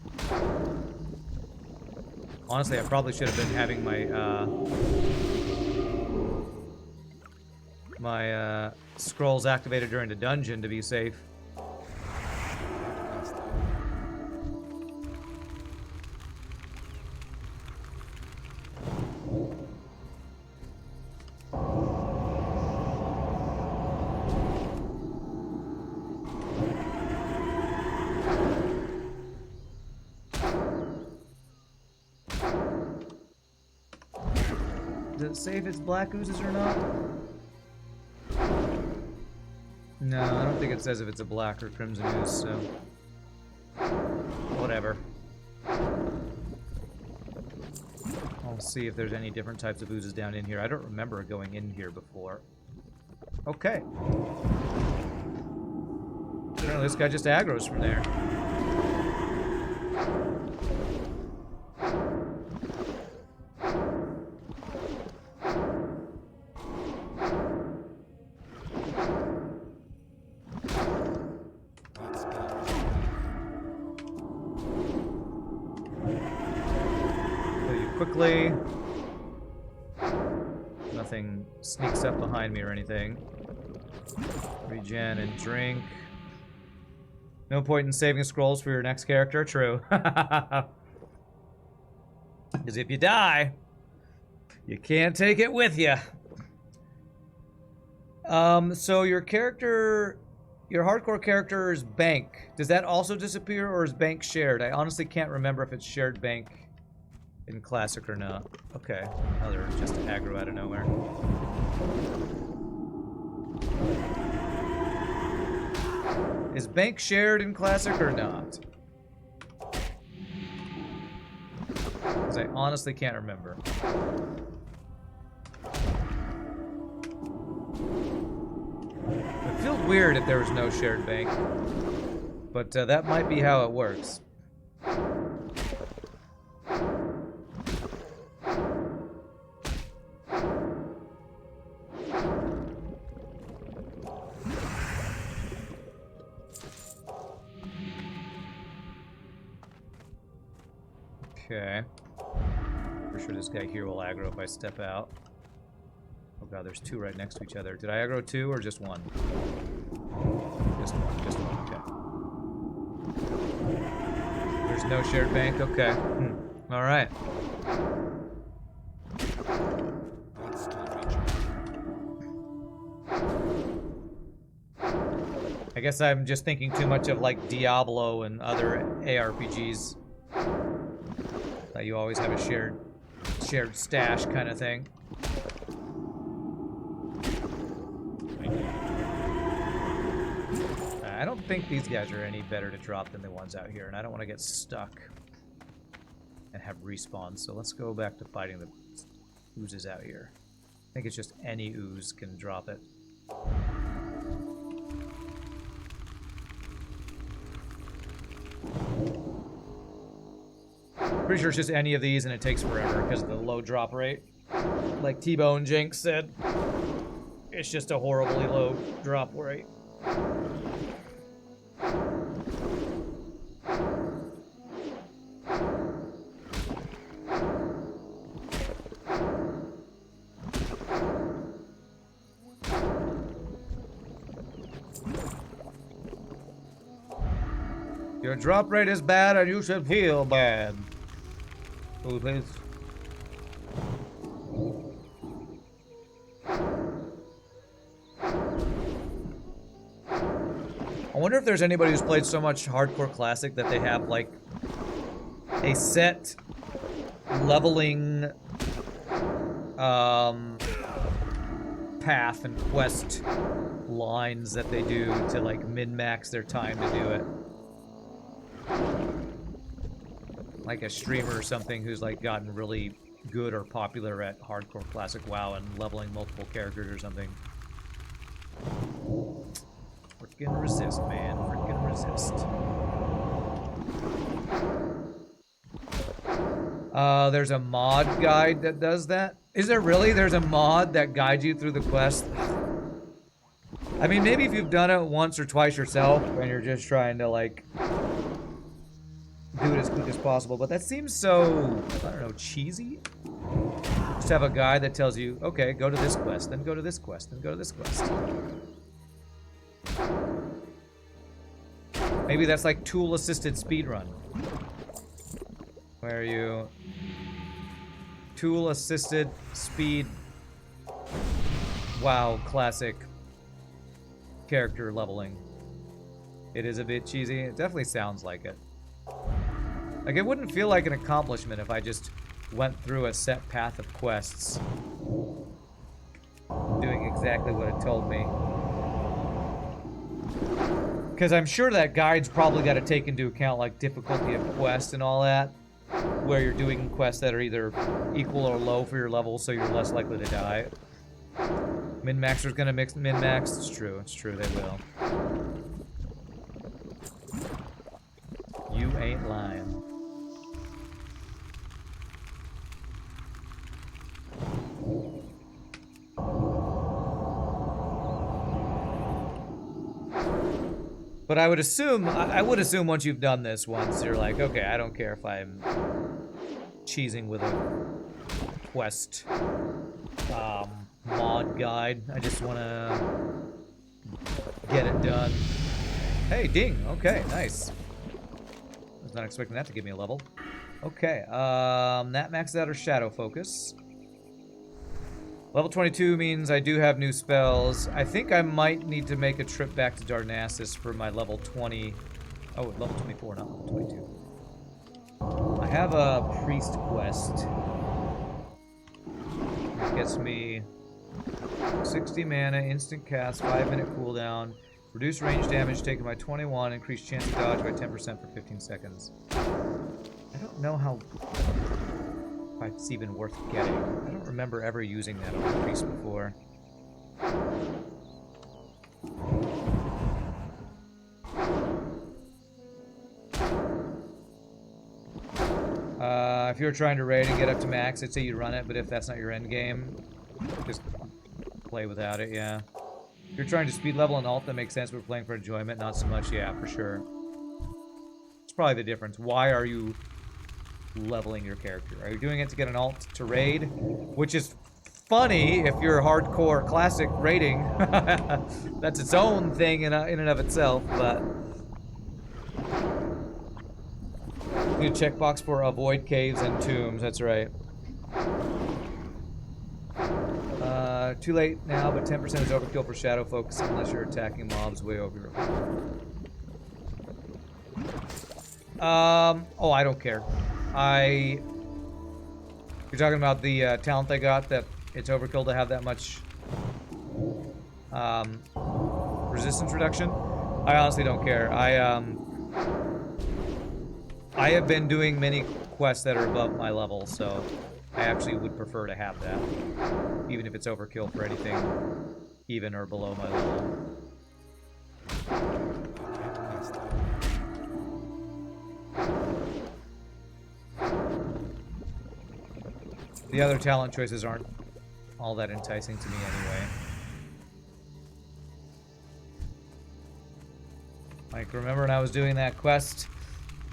Honestly, I probably should have been having my scrolls activated during the dungeon to be safe. Does it say if it's black oozes or not? No, I don't think it says if it's a black or crimson ooze, so... whatever. I'll see if there's any different types of oozes down in here. I don't remember going in here before. Okay. I don't know, this guy just aggroes from there. Quickly. Nothing sneaks up behind me or anything. Regen and drink. No point in saving scrolls for your next character. True. Because if you die, you can't take it with you. So your character, your hardcore character's bank, does that also disappear or is bank shared? I honestly can't remember if it's shared bank in Classic or not. Okay. Oh, they're just aggro out of nowhere. Is bank shared in Classic or not? Because I honestly can't remember. It feels weird if there was no shared bank. But that might be how it works. Okay. Pretty sure this guy here will aggro if I step out. Oh god, there's two right next to each other. Did I aggro two or just one? Just one, just one, okay. There's no shared bank? Okay. Alright. I guess I'm just thinking too much of like Diablo and other ARPGs. That you always have a shared stash kind of thing. I don't think these guys are any better to drop than the ones out here, and I don't want to get stuck and have respawns, so let's go back to fighting the oozes out here. I think it's just any ooze can drop it. Pretty sure it's just any of these and it takes forever because of the low drop rate. Like T-Bone Jinx said, it's just a horribly low drop rate. Your drop rate is bad and you should feel bad. Food, please. I wonder if there's anybody who's played so much Hardcore Classic that they have, like, a set leveling path and quest lines that they do to, like, min-max their time to do it. Like a streamer or something who's like gotten really good or popular at Hardcore Classic WoW and leveling multiple characters or something. Frickin' resist, man. Frickin' resist. There's a mod guide that does that? Is there really? There's a mod that guides you through the quest? I mean, maybe if you've done it once or twice yourself and you're just trying to, like, do it as quick as possible, but that seems so, I don't know, cheesy? Just have a guy that tells you, okay, go to this quest, then go to this quest, then go to this quest. Maybe that's like tool-assisted speedrun. Where you... Tool-assisted speed... WoW classic character leveling. It is a bit cheesy. It definitely sounds like it. Like, it wouldn't feel like an accomplishment if I just went through a set path of quests, doing exactly what it told me. Because I'm sure that guide's probably got to take into account, like, difficulty of quest and all that, where you're doing quests that are either equal or low for your level, so you're less likely to die. Min-maxer's gonna min-max. It's true, they will. You ain't lying. But I would assume once you've done this once, you're like, okay, I don't care if I'm cheesing with a quest mod guide. I just want to get it done. Hey, ding. Okay, nice. I was not expecting that to give me a level. Okay, that maxes out our shadow focus. Level 22 means I do have new spells. I think I might need to make a trip back to Darnassus for my level 20. Oh, level 24, not level 22. I have a priest quest. It gets me 60 mana, instant cast, 5-minute cooldown, Reduce range damage taken by 21. Increase chance of dodge by 10% for 15 seconds. I don't know how... if it's even worth getting. I don't remember ever using that on the priest before. If you're trying to raid and get up to max, I'd say you run it, but if that's not your end game, just play without it, yeah. If you're trying to speed level and alt, that makes sense, but we're playing for enjoyment, not so much, yeah, for sure. It's probably the difference. Why are you leveling your character? Are you doing it to get an alt to raid? Which is funny if you're hardcore classic raiding. That's its own thing in and of itself, but... Need a checkbox for avoid caves and tombs, that's right. Too late now, but 10% is overkill for shadow focus unless you're attacking mobs way over your oh, I don't care. You're talking about the talent I got, that it's overkill to have that much resistance reduction? I honestly don't care. I have been doing many quests that are above my level, so I actually would prefer to have that. Even if it's overkill for anything even or below my level. The other talent choices aren't all that enticing to me anyway. Like, remember when I was doing that quest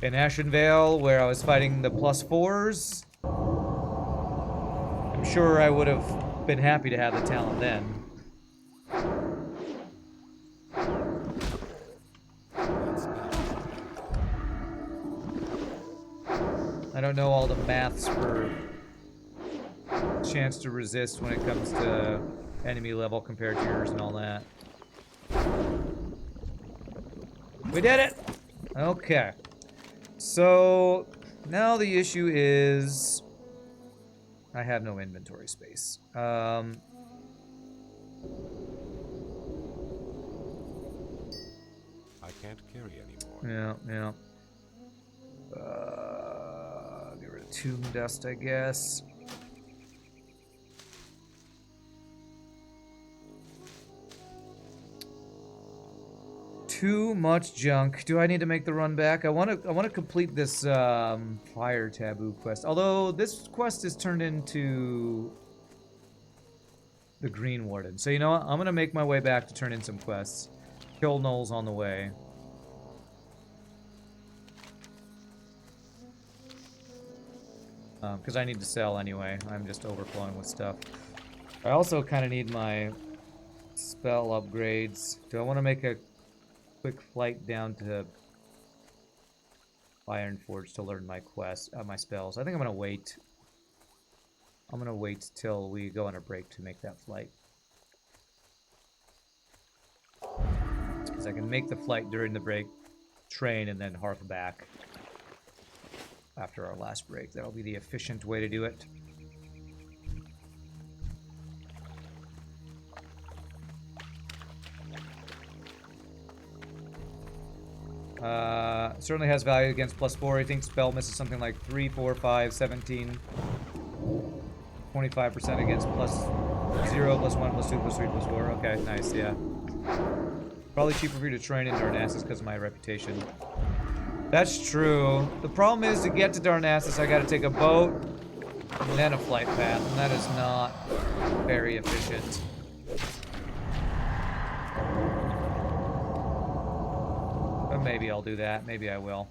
in Ashenvale where I was fighting the +4s? I'm sure I would have been happy to have the talent then. I don't know all the maths for chance to resist when it comes to enemy level compared to yours and all that. We did it! Okay. So, now the issue is... I have no inventory space. I can't carry anymore. Yeah. Get rid of tomb dust, I guess. Too much junk. Do I need to make the run back? I want to complete this fire taboo quest. Although this quest is turned into the Green Warden. So you know what? I'm gonna make my way back to turn in some quests. Kill Knowles on the way. Because I need to sell anyway. I'm just overflowing with stuff. I also kind of need my spell upgrades. Do I want to make a quick flight down to Ironforge to learn my my spells? I think I'm gonna wait. I'm gonna wait till we go on a break to make that flight. Because I can make the flight during the break, train, and then hark back after our last break. That'll be the efficient way to do it. Certainly has value against +4. I think spell misses something like 3, 4, 5, 17, 25% against +0, +1, +2, +3, +4. Okay, nice, yeah. Probably cheaper for you to train in Darnassus because of my reputation. That's true. The problem is, to get to Darnassus, I gotta take a boat and then a flight path, and that is not very efficient. But maybe I'll do that. Maybe I will.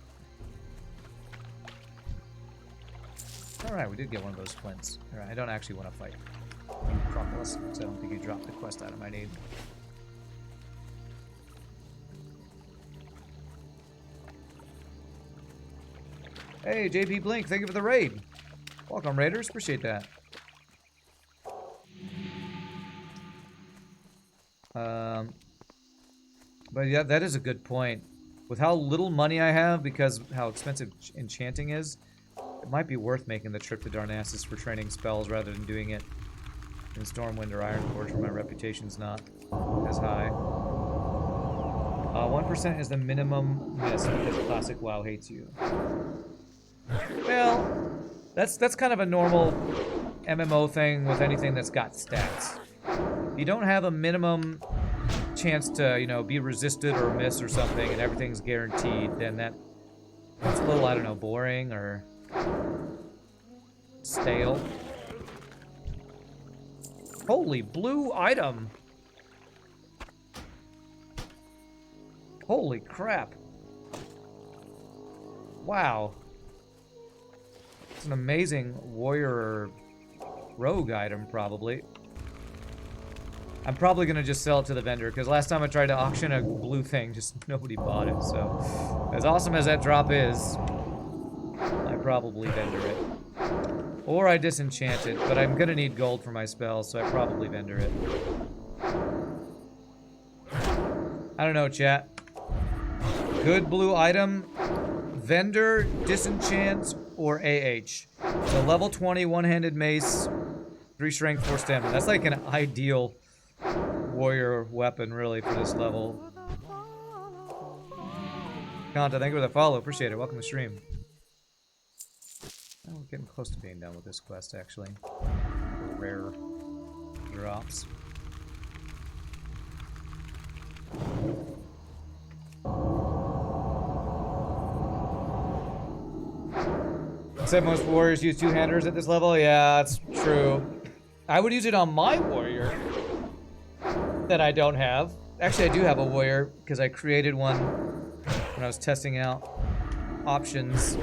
Alright, we did get one of those flints. Alright, I don't actually want to fight Proclus, because I don't think you dropped the quest item I need. Hey, JP Blink, thank you for the raid. Welcome, Raiders. Appreciate that. But yeah, that is a good point. With how little money I have, because of how expensive enchanting is, it might be worth making the trip to Darnassus for training spells rather than doing it in Stormwind or Ironforge, where my reputation's not as high. 1% is the minimum miss because Classic WoW hates you. Well, that's kind of a normal MMO thing with anything that's got stats. If you don't have a minimum chance to, you know, be resisted or miss or something and everything's guaranteed, then that's a little, I don't know, boring or stale. Holy blue item. Holy crap. Wow. It's an amazing warrior or rogue item, probably. I'm probably going to just sell it to the vendor, because last time I tried to auction a blue thing, just nobody bought it. So, as awesome as that drop is, I probably vendor it. Or I disenchant it, but I'm going to need gold for my spells, so I probably vendor it. I don't know, chat. Good blue item, vendor, disenchant, or AH. So level 20, one-handed mace, 3 strength, 4 stamina. That's like an ideal warrior weapon, really, for this level. Kanta, thank you for the follow. Appreciate it. Welcome to the stream. Oh, we're getting close to being done with this quest, actually. Rare drops. Said most warriors use two-handers at this level. Yeah, that's true. I would use it on my warrior that I don't have. Actually, I do have a warrior because I created one when I was testing out options.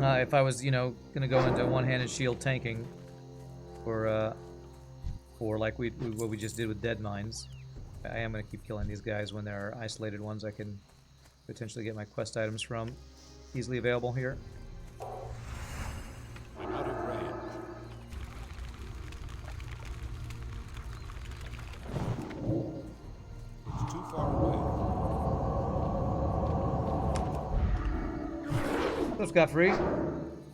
If I was, you know, gonna go into one-handed shield tanking, or like what we just did with Deadmines. I am gonna keep killing these guys when there are isolated ones I can potentially get my quest items from. Easily available here. I'm out of range. It's too far away. What's Godfrey?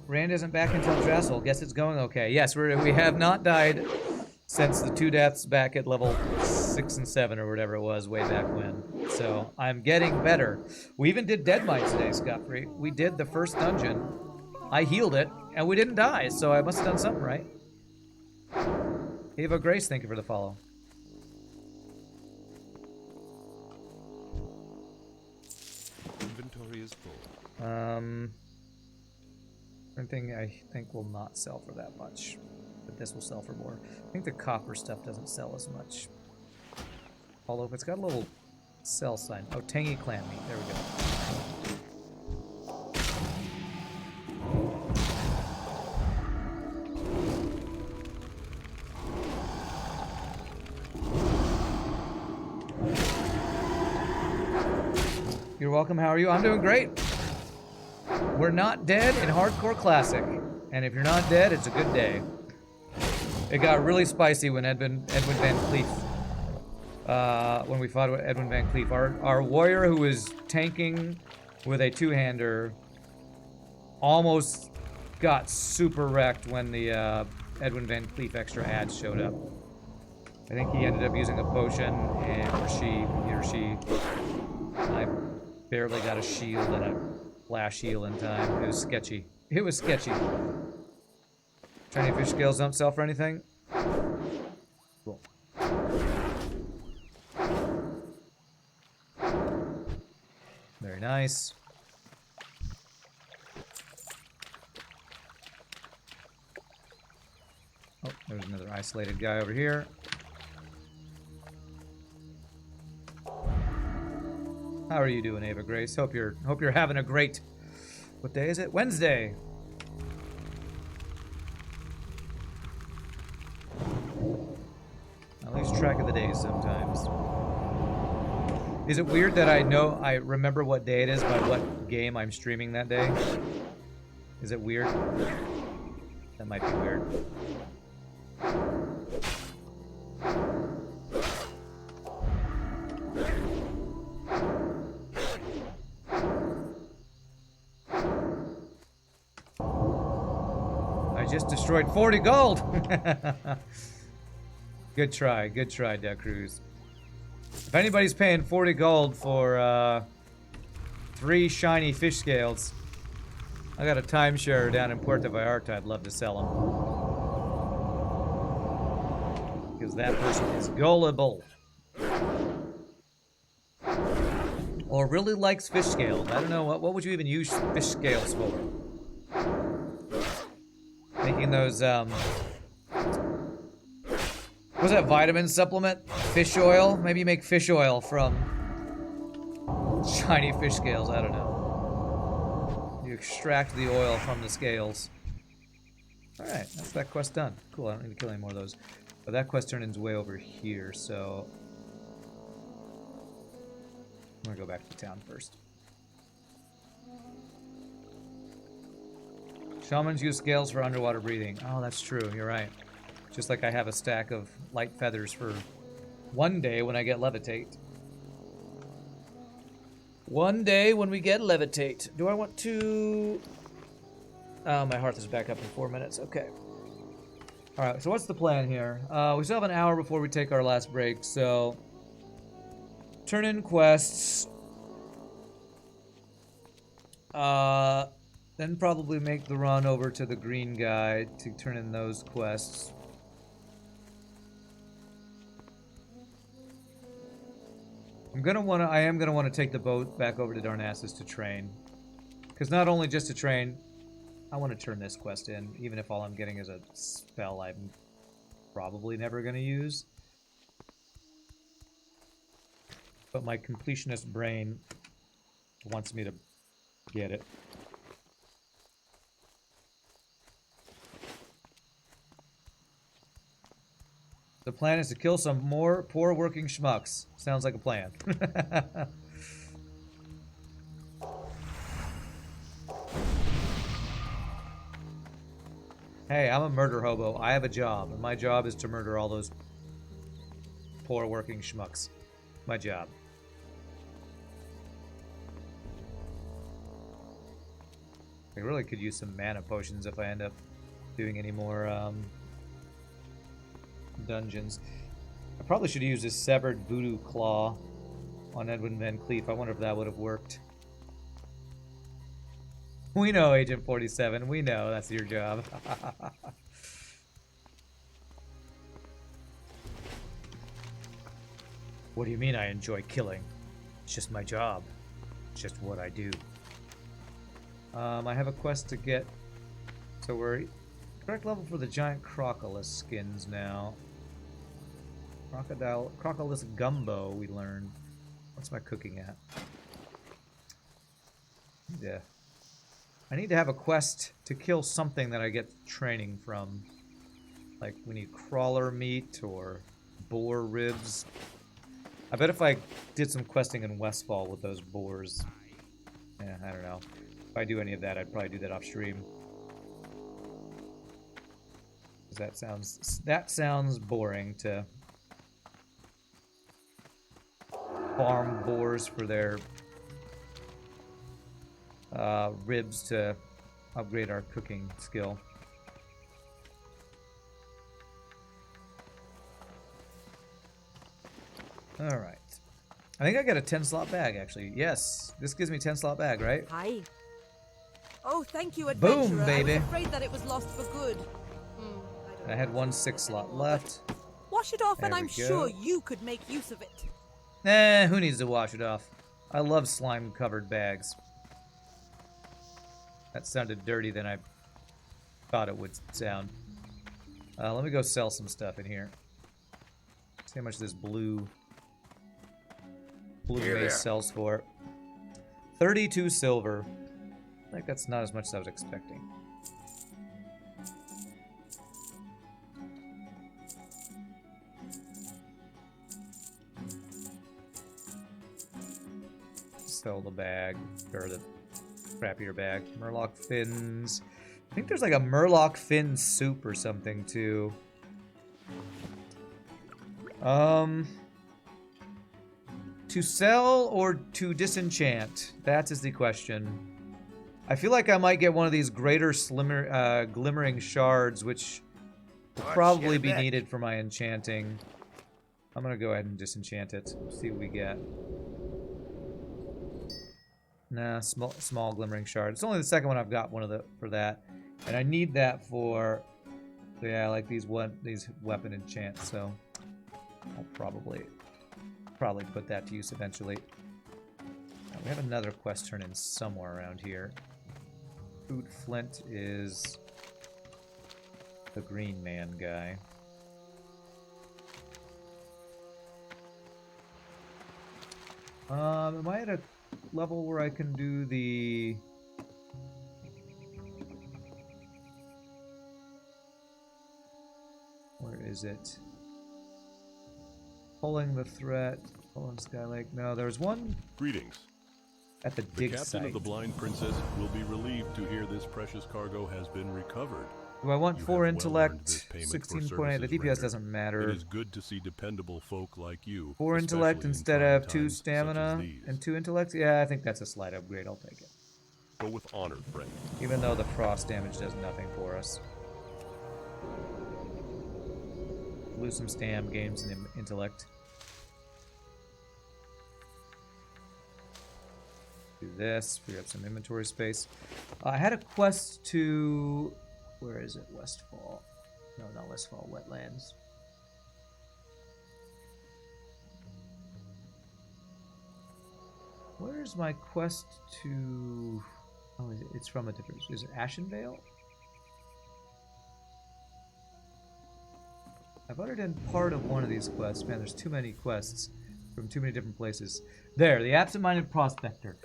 Rand isn't back until Drassel. Guess it's going okay. Yes, we have not died since the 2 deaths back at level 6 and 7 or whatever it was way back when. So I'm getting better. We even did Deadmines today, Scott-Free. We did the first dungeon. I healed it, and we didn't die, so I must have done something right. Ava Grace, thank you for the follow. Inventory is full. Anything I think will not sell for that much, but this will sell for more. I think the copper stuff doesn't sell as much. Although if it's got a little sell sign. Oh, tangy clam meat. There we go. You're welcome. How are you? I'm doing great. We're not dead in Hardcore Classic. And if you're not dead, it's a good day. It got really spicy when Edwin Van Cleef, when we fought with Edwin Van Cleef. Our warrior who was tanking with a two-hander almost got super wrecked when the Edwin Van Cleef extra ads showed up. I think he ended up using a potion, and he or she, I barely got a shield and a flash heal in time. It was sketchy. It was sketchy. Training fish scales don't sell for anything? Cool. Very nice. Oh, there's another isolated guy over here. How are you doing, Ava Grace? Hope you're having a great. What day is it? Wednesday. I lose track of the days sometimes. Is it weird that I remember what day it is by what game I'm streaming that day? Is it weird? That might be weird. I just destroyed 40 gold! Good try, Deck Cruz. anybody's paying 40 gold for 3 shiny fish scales, I got a timeshare down in Puerto Vallarta. I'd love to sell them. Because that person is gullible. Or really likes fish scales. I don't know, what would you even use fish scales for? Making those, what's that vitamin supplement? Fish oil? Maybe you make fish oil from shiny fish scales, I don't know. You extract the oil from the scales. Alright, that's that quest done. Cool, I don't need to kill any more of those. But that quest turned into way over here, so... I'm gonna go back to town first. Shamans use scales for underwater breathing. Oh, that's true, you're right. Just like I have a stack of light feathers for one day when I get levitate. One day when we get levitate. Do I want to... Oh, my hearth is back up in 4 minutes. Okay. Alright, so what's the plan here? We still have an hour before we take our last break, so... Turn in quests. Then probably make the run over to the green guy to turn in those quests. I am gonna want to take the boat back over to Darnassus to train. Because not only just to train, I want to turn this quest in, even if all I'm getting is a spell I'm probably never gonna use. But my completionist brain wants me to get it. The plan is to kill some more poor working schmucks. Sounds like a plan. Hey, I'm a murder hobo. I have a job, and my job is to murder all those poor working schmucks. My job. I really could use some mana potions if I end up doing any more dungeons. I probably should use this severed voodoo claw on Edwin Van Cleef. I wonder if that would have worked. We know, Agent 47. We know that's your job. What do you mean I enjoy killing? It's just my job. It's just what I do. I have a quest to get. So we're correct level for the giant crocodile skins now. Crocodile gumbo we learned. What's my cooking at? Yeah. I need to have a quest to kill something that I get training from. Like we need crawler meat or boar ribs. I bet if I did some questing in Westfall with those boars. Yeah, I don't know. If I do any of that, I'd probably do that off stream. That sounds boring to farm boars for their ribs to upgrade our cooking skill. Alright. I think I got a 10-slot bag, actually. Yes, this gives me 10-slot bag, right? Hi. Oh, thank you, adventurer. Boom, baby. I was afraid that it was lost for good. I had one 6-slot left. Wash it off, There and we I'm go. sure you could make use of it. Nah, who needs to wash it off? I love slime-covered bags. That sounded dirty than I thought it would sound. Let me go sell some stuff in here. See how much this blue mace sells for. 32 silver. I think that's not as much as I was expecting. Sell the bag, or the crappier bag. Murloc fins. I think there's like a Murloc fin soup or something too. To sell or to disenchant? That is the question. I feel like I might get one of these greater glimmering shards, which will probably be needed for my enchanting. I'm gonna go ahead and disenchant it. See what we get. Nah, small glimmering shard. It's only the second one I've got for that, and I need that for. Yeah, I like these weapon enchants, so I'll probably put that to use eventually. We have another quest turn in somewhere around here. Food Flint is the green man guy. Am I at a level where I can do the... Where is it? Pulling the threat, pulling Skylake. No, there's one Greetings. at the The dig captain site. of the Blind Princess will be relieved to hear this precious cargo has been recovered. Do I want You 4 have well earned intellect? this payment for 16.8. The services DPS rendered. doesn't matter. It is good to see dependable folk like you. 4 intellect especially in instead trying of 2 times such as stamina these. and 2 intellect? Yeah, I think that's a slight upgrade. I'll take it. Go with honor, friend. Even though the frost damage does nothing for us. Lose some stam, gain some intellect. Do this, free up some inventory space. I had a quest to... Where is it? Westfall. No, not Westfall. Wetlands. Where's my quest to... Oh, it's from a different... Is it Ashenvale? I've already done part of one of these quests. Man, there's too many quests from too many different places. There, the Absent-Minded Prospector.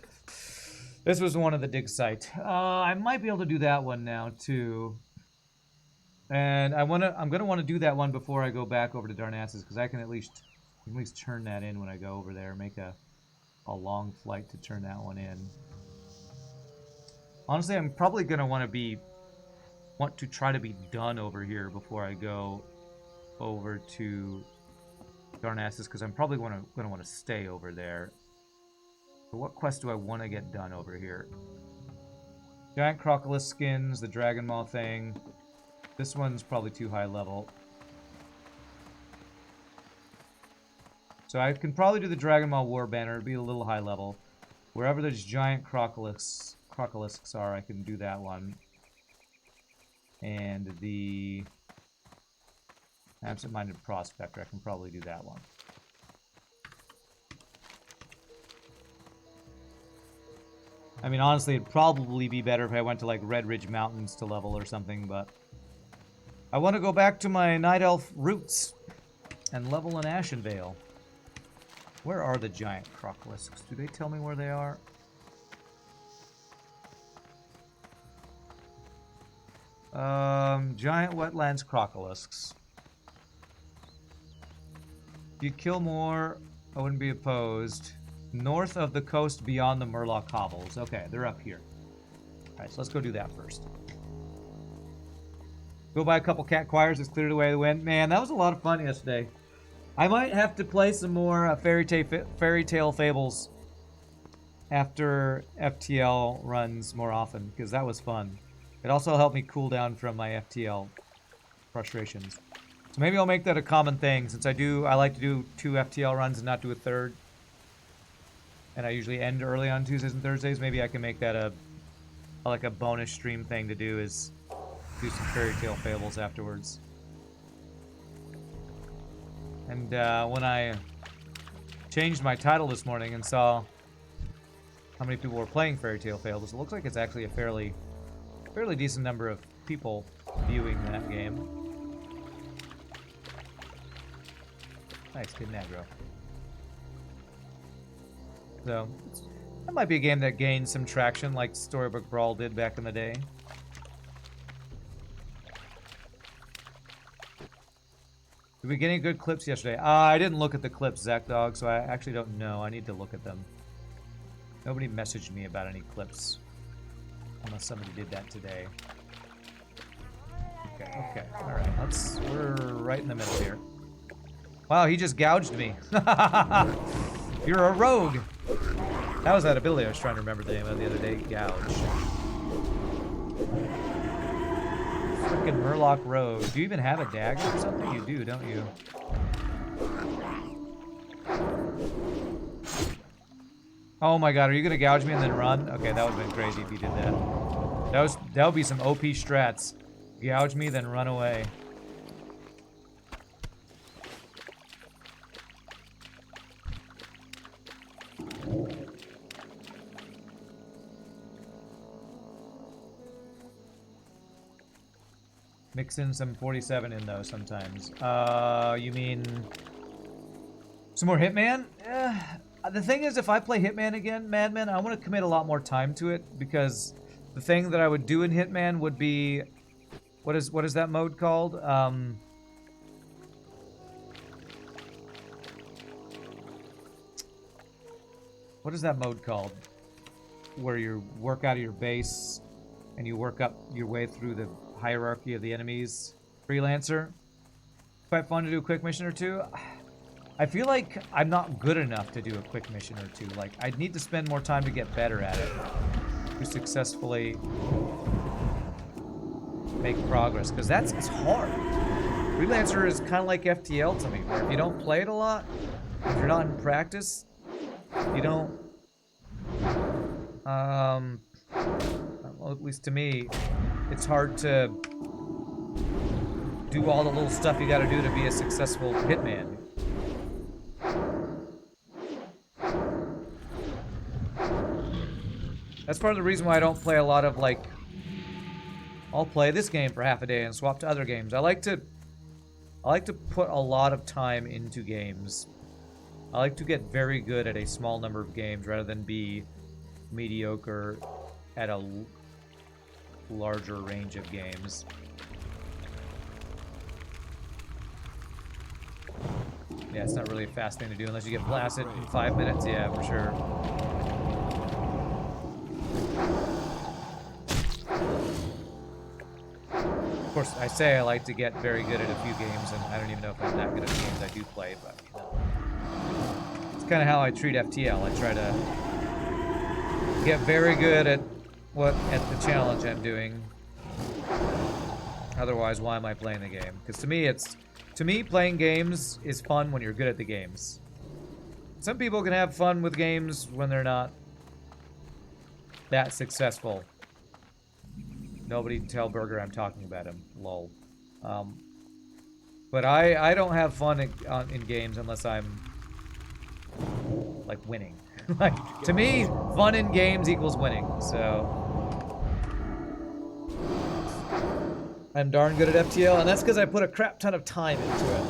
This was one of the dig site. I might be able to do that one now too. And I'm gonna want to do that one before I go back over to Darnassus, because I can at least turn that in when I go over there. Make a long flight to turn that one in. Honestly, I'm probably gonna want to try to be done over here before I go over to Darnassus, because I'm probably gonna want to stay over there. So what quest do I want to get done over here? Giant Crocodile skins, the Dragon Maw thing. This one's probably too high level. So I can probably do the Dragon Maw War Banner. It'd be a little high level. Wherever there's giant crocolisks are, I can do that one. And the Absent-Minded Prospector, I can probably do that one. I mean, honestly, it'd probably be better if I went to, like, Red Ridge Mountains to level or something, but... I want to go back to my Night Elf roots and level in Ashenvale. Where are the giant crocolisks? Do they tell me where they are? Giant wetlands crocolisks. If you kill more, I wouldn't be opposed. North of the coast beyond the Murloc Hovels. Okay, they're up here. Alright, so let's go do that first. Go buy a couple cat choirs. It's cleared away the wind. Man, that was a lot of fun yesterday. I might have to play some more Fairy Tale Fables after FTL runs more often, because that was fun. It also helped me cool down from my FTL frustrations. So maybe I'll make that a common thing, since I like to do 2 FTL runs and not do a third. And I usually end early on Tuesdays and Thursdays. Maybe I can make that like a bonus stream thing to do, is do some Fairy Tale Fables afterwards. And when I changed my title this morning and saw how many people were playing Fairy Tale Fables, it looks like it's actually a fairly decent number of people viewing that game. Nice, good aggro. So, that might be a game that gains some traction like Storybook Brawl did back in the day. Did we get any good clips yesterday? I didn't look at the clips, ZachDog, so I actually don't know. I need to look at them. Nobody messaged me about any clips. Unless somebody did that today. Okay, alright, we're right in the middle here. Wow, he just gouged me. You're a rogue! That was that ability I was trying to remember the name of the other day. Gouge. Freaking Murloc Rogue. Do you even have a dagger or something? You do, don't you? Oh my god, are you gonna gouge me and then run? Okay, that would've been crazy if you did that. That would be some OP strats. Gouge me, then run away. Mix in some 47 in though sometimes. You mean some more Hitman? The thing is, if I play Hitman again, Madman, I want to commit a lot more time to it because the thing that I would do in Hitman would be, what is that mode called? What is that mode called? Where you work out of your base and you work up your way through the hierarchy of the enemies. Freelancer. Quite fun to do a quick mission or two. I feel like I'm not good enough to do a quick mission or two. Like, I'd need to spend more time to get better at it. To successfully make progress. Because it's hard. Freelancer is kind of like FTL to me. Where if you don't play it a lot, if you're not in practice, you don't... well, at least to me, it's hard to do all the little stuff you gotta do to be a successful hitman. That's part of the reason why I don't play a lot of, like, I'll play this game for half a day and swap to other games. I like to put a lot of time into games. I like to get very good at a small number of games rather than be mediocre at a larger range of games. Yeah, it's not really a fast thing to do unless you get blasted in 5 minutes. Yeah, for sure. Of course, I say I like to get very good at a few games, and I don't even know if I'm that good at the games I do play, but you know. It's kind of how I treat FTL. I try to get very good at the challenge I'm doing. Otherwise, why am I playing the game? Because to me, playing games is fun when you're good at the games. Some people can have fun with games when they're not that successful. Nobody can tell Burger I'm talking about him. Lol. But I don't have fun in games unless I'm like winning. Like, to me, fun in games equals winning. So I'm darn good at FTL, and that's because I put a crap ton of time into it.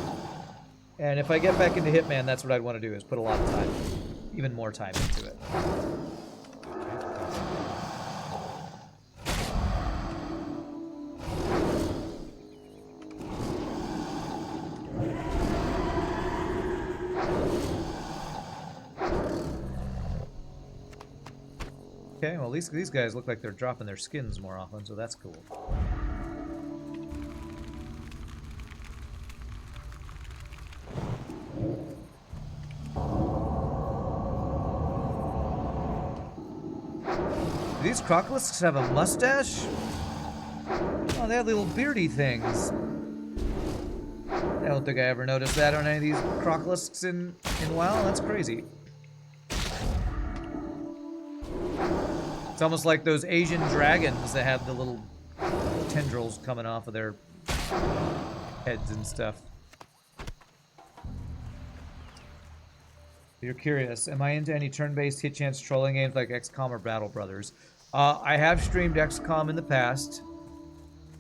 And if I get back into Hitman, that's what I'd want to do, is put a lot of time, even more time into it. Okay, well, at least these guys look like they're dropping their skins more often, so that's cool. Do these crocolisks have a mustache? Oh, they have little beardy things. I don't think I ever noticed that on any of these crocolisks in WoW. That's crazy. It's almost like those Asian dragons that have the little tendrils coming off of their heads and stuff. If you're curious, am I into any turn-based hit chance trolling games like XCOM or Battle Brothers? I have streamed XCOM in the past,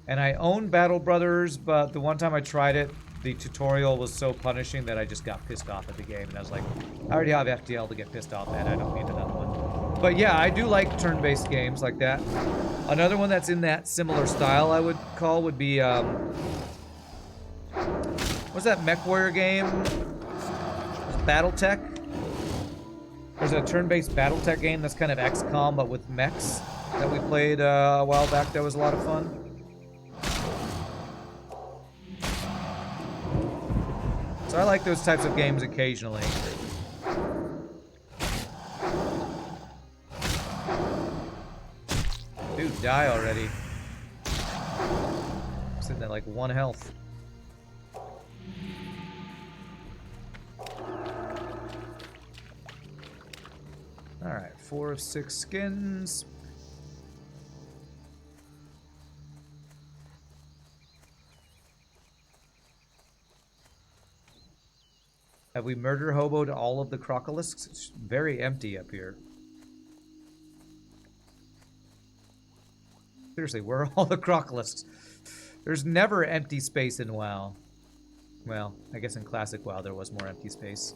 and I own Battle Brothers, but the one time I tried it, the tutorial was so punishing that I just got pissed off at the game, and I was like, I already have FTL to get pissed off at, I don't need another one. But yeah, I do like turn-based games like that. Another one that's in that similar style, I would call, would be, what's that mech warrior game? Battletech? There's a turn-based Battletech game that's kind of XCOM, but with mechs that we played a while back that was a lot of fun. So I like those types of games occasionally. Dude, die already. I'm sitting at like 1 health. Alright, 4 of 6 skins. Have we murder hoboed all of the crocolisks? It's very empty up here. Seriously, where are all the crocolisks? There's never empty space in WoW. Well, I guess in classic WoW there was more empty space.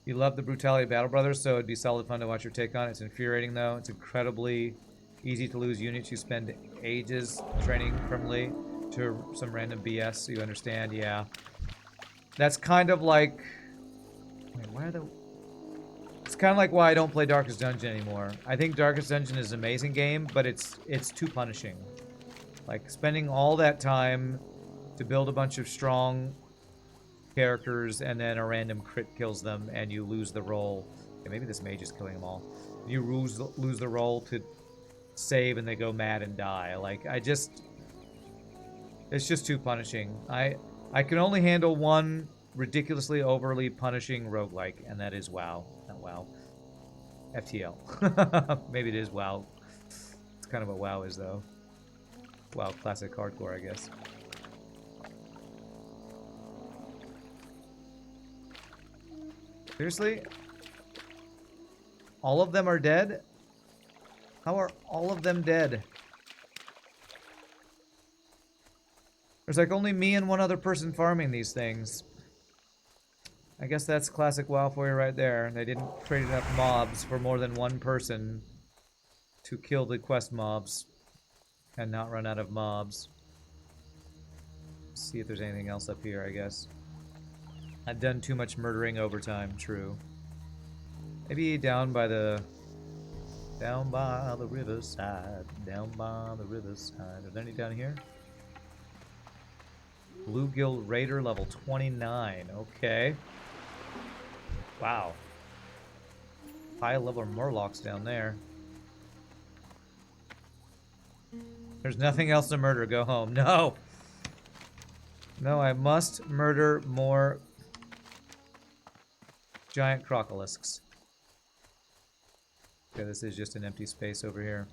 You love the brutality of Battle Brothers, so it'd be solid fun to watch your take on it. It's infuriating though. It's incredibly easy to lose units. You spend ages training from Lee to some random BS, so you understand, yeah. That's kind of like... Wait, why are the... It's kind of like why I don't play Darkest Dungeon anymore. I think Darkest Dungeon is an amazing game, but it's too punishing. Like, spending all that time to build a bunch of strong characters and then a random crit kills them and you lose the roll. Okay, maybe this mage is killing them all. You lose the roll to save and they go mad and die. Like, it's just too punishing. I can only handle one ridiculously overly punishing roguelike, and that is WoW. Not WoW. FTL. Maybe it is WoW. It's kind of what WoW is, though. WoW Classic Hardcore, I guess. Seriously? All of them are dead? How are all of them dead? There's like only me and one other person farming these things. I guess that's classic WoW for you right there. They didn't create enough mobs for more than one person to kill the quest mobs and not run out of mobs. Let's see if there's anything else up here, I guess. I've done too much murdering over time, true. Maybe down by the riverside. Down by the riverside. Are there any down here? Bluegill Raider level 29. Okay. Wow. High level Murlocs down there. There's nothing else to murder. Go home. No! No, I must murder more giant crocolisks. Okay, this is just an empty space over here.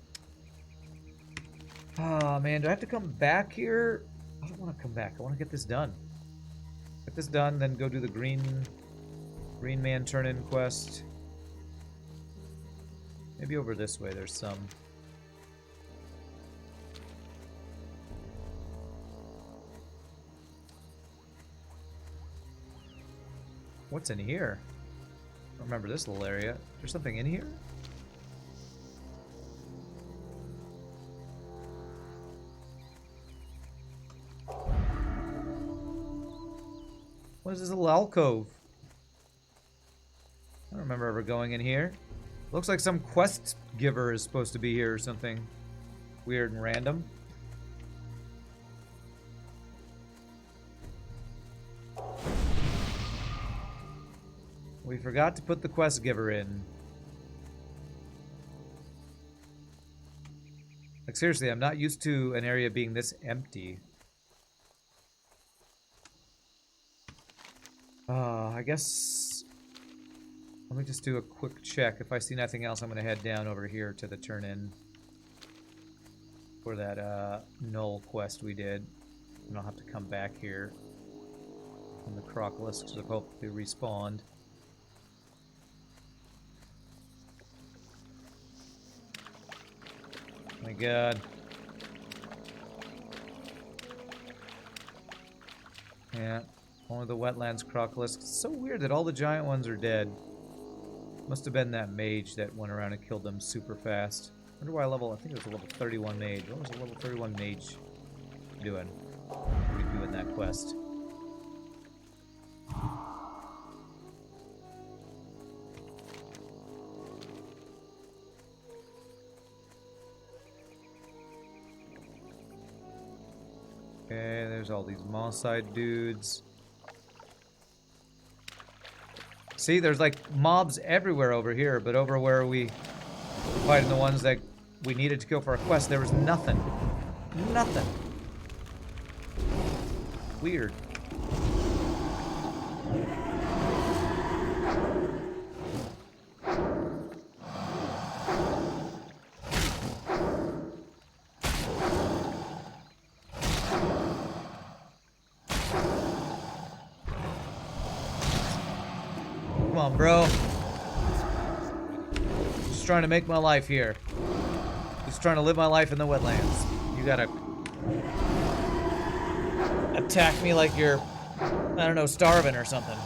Oh man, do I have to come back here? I don't want to come back. I want to get this done. Get this done, then go do the green man turn-in quest. Maybe over this way there's some. What's in here? I don't remember this little area. There's something in here? What is this little alcove? I don't remember ever going in here. Looks like some quest giver is supposed to be here or something weird and random. We forgot to put the quest giver in. Like seriously, I'm not used to an area being this empty. I guess... Let me just do a quick check. If I see nothing else, I'm going to head down over here to the turn-in for that null quest we did. And I'll have to come back here. And the crocolisks have hopefully respawned. My god. Yeah. Only the wetlands crocolisks. It's so weird that all the giant ones are dead. Must have been that mage that went around and killed them super fast. I wonder why I think it was a level 31 mage. What was a level 31 mage doing? Doing that quest. Okay, there's all these Mosside dudes. See, there's like mobs everywhere over here, but over where we were fighting the ones that we needed to kill for our quest, there was nothing. Nothing. Weird. on, bro. Just trying to make my life here. Just trying to live my life in the wetlands. You gotta attack me like you're, I don't know, starving or something.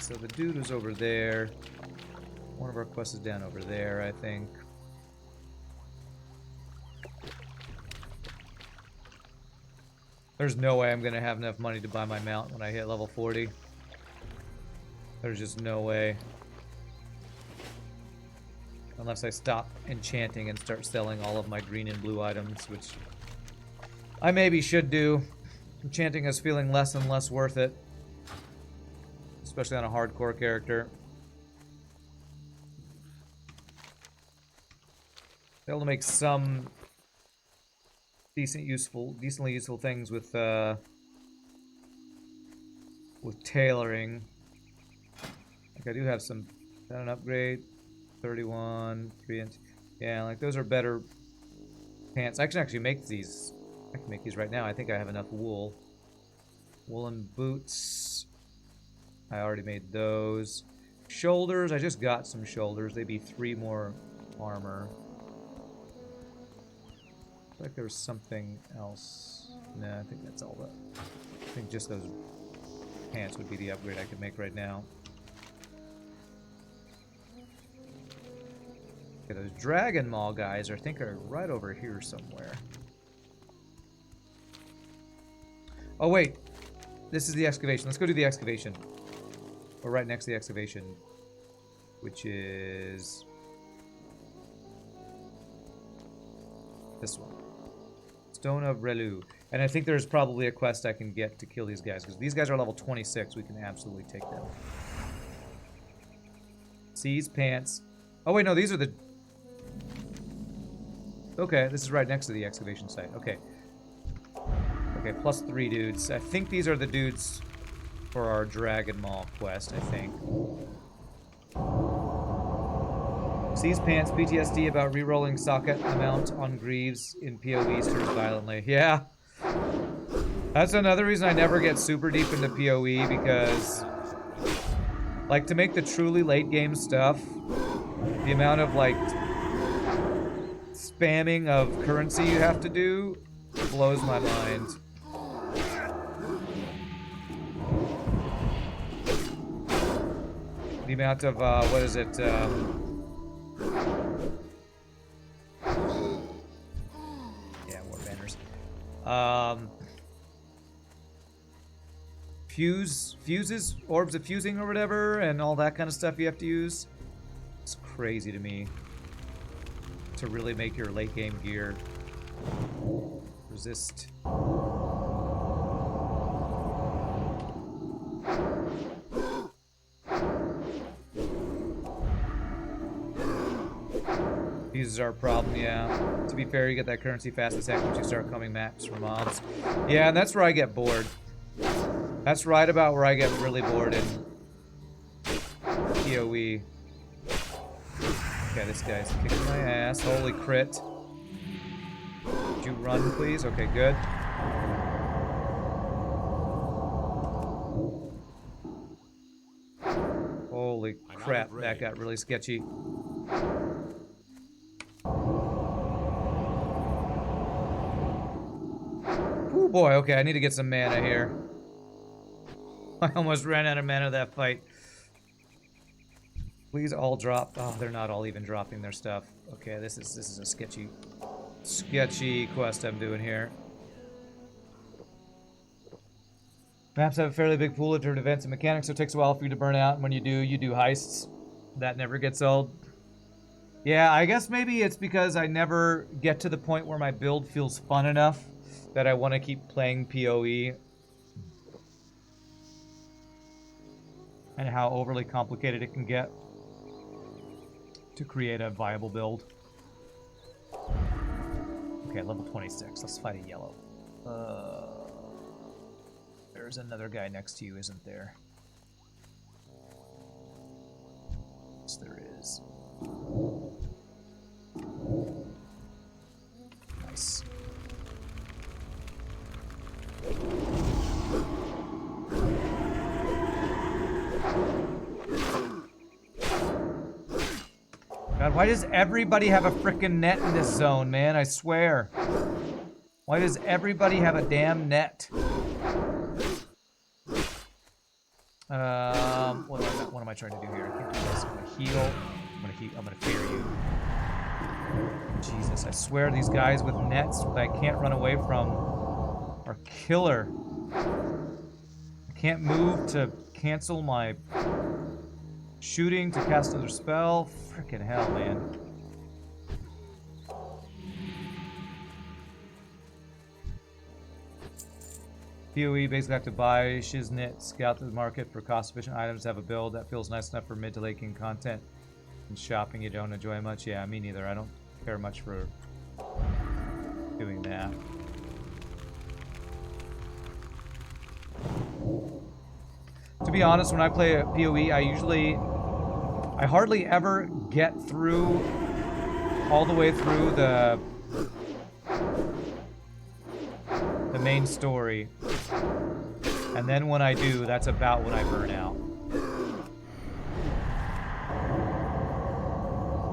So the dude was over there. One of our quests is down over there, I think. There's no way I'm gonna have enough money to buy my mount when I hit level 40. There's just no way. Unless I stop enchanting and start selling all of my green and blue items, which I maybe should do. Enchanting is feeling less and less worth it. Especially on a hardcore character. Able to make some decently useful things with tailoring. Like I do have some an upgrade, 31, 3-inch. Yeah, like those are better pants. I can actually make these. I can make these right now. I think I have enough wool. Woolen boots. I already made those. Shoulders, I just got some shoulders. They'd be 3 more armor. I feel like there was something else. No, I think that's all that. I think just those pants would be the upgrade I could make right now. Okay, those Dragon Maw guys I think are right over here somewhere. Oh wait, this is the excavation. Let's go do the excavation. Or right next to the excavation, which is this one. Stone of Relu. And I think there's probably a quest I can get to kill these guys, because these guys are level 26. We can absolutely take them. Seize pants. Oh wait, no, these are the... Okay, this is right next to the excavation site. Okay. Okay, plus 3 dudes. I think these are the dudes for our Dragon Maw quest, I think. Seize pants, PTSD about re-rolling socket amount on Greaves in PoE stirs violently. Yeah. That's another reason I never get super deep into PoE, because like to make the truly late game stuff, the amount of like spamming of currency you have to do blows my mind. The amount of, what is it, yeah, war banners. Fuses, orbs of fusing or whatever, and all that kind of stuff you have to use. It's crazy to me to really make your late game gear resist. Fuses are a problem, yeah. To be fair, you get that currency fast as heck once you start coming maps for mobs. Yeah, and that's where I get bored. That's right about where I get really bored in PoE. Okay, this guy's kicking my ass. Holy crit. Would you run, please? Okay, good. Holy crap, that got really sketchy. Oh boy, okay, I need to get some mana here. I almost ran out of mana that fight. Please all drop. Oh, they're not all even dropping their stuff. Okay, this is a sketchy quest I'm doing here. Maps have a fairly big pool of different events and mechanics, so it takes a while for you to burn out. And when you do heists. That never gets old. Yeah, I guess maybe it's because I never get to the point where my build feels fun enough that I want to keep playing PoE. And how overly complicated it can get to create a viable build. Okay, level 26. Let's fight a yellow. There's another guy next to you, isn't there? Yes, there is. Nice. God, why does everybody have a frickin' net in this zone, man? I swear. Why does everybody have a damn net? What am I trying to do here? I can't do this. I'm gonna heal. I'm gonna fear you. Jesus, I swear these guys with nets that I can't run away from are killer. I can't move to cancel my shooting to cast another spell. Frickin' hell, man. PoE basically have to buy Shiznit, scout the market for cost-efficient items, have a build that feels nice enough for mid to late game content. And shopping you don't enjoy much. Yeah, me neither. I don't care much for doing that. To be honest, when I play a PoE, I hardly ever get through all the way through the main story. And then when I do, that's about when I burn out.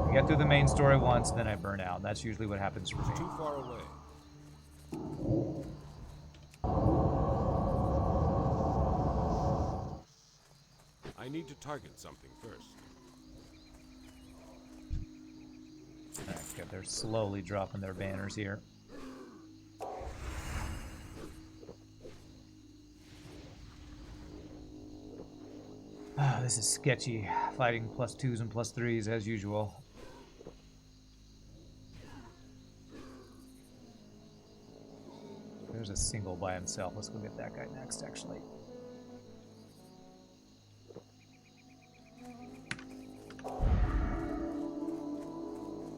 I get through the main story once, then I burn out. That's usually what happens for me. Too far away. I need to target something first. Okay, they're slowly dropping their banners here. Ah, this is sketchy. Fighting +2s and +3s as usual. There's a single by himself. Let's go get that guy next, actually.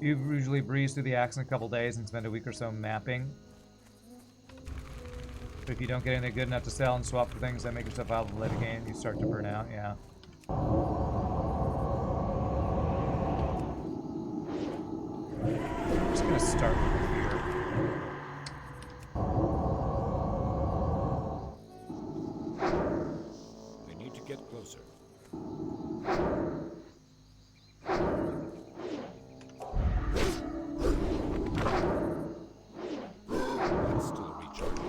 You usually breeze through the axe in a couple days and spend a week or so mapping. But if you don't get anything good enough to sell and swap for things that make yourself out of the later game, you start to burn out, yeah. I'm just gonna start with here. I need to get closer. It's still a recharge.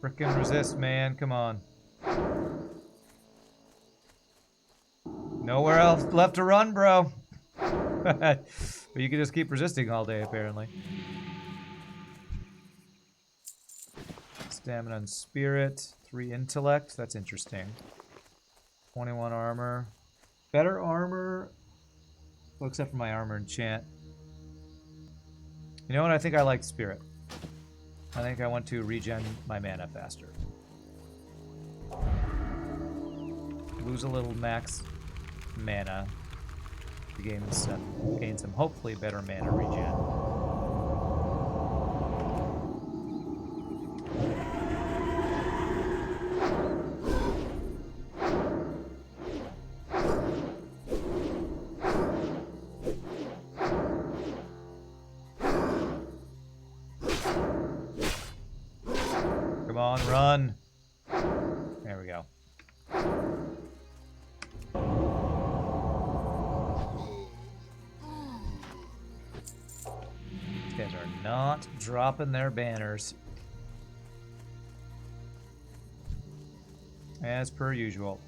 Frickin' resist, man. Come on. Nowhere else left to run, bro. But you can just keep resisting all day, apparently. Stamina and spirit. 3 intellect. That's interesting. 21 armor. Better armor. Well, except for my armor enchant. You know what? I think I like spirit. I think I want to regen my mana faster. Lose a little max mana to gain some hopefully better mana regen. Come on, run. There we go. These guys are not dropping their banners. As per usual.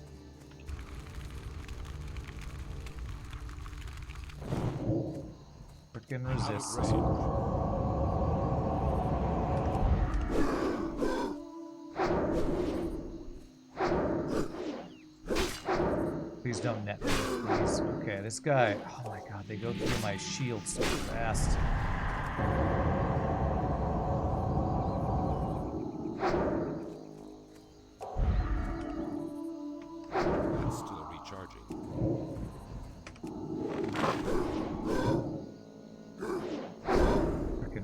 Frickin' resist. Please don't net me, please. Okay, this guy. Oh my god, they go through my shield so fast.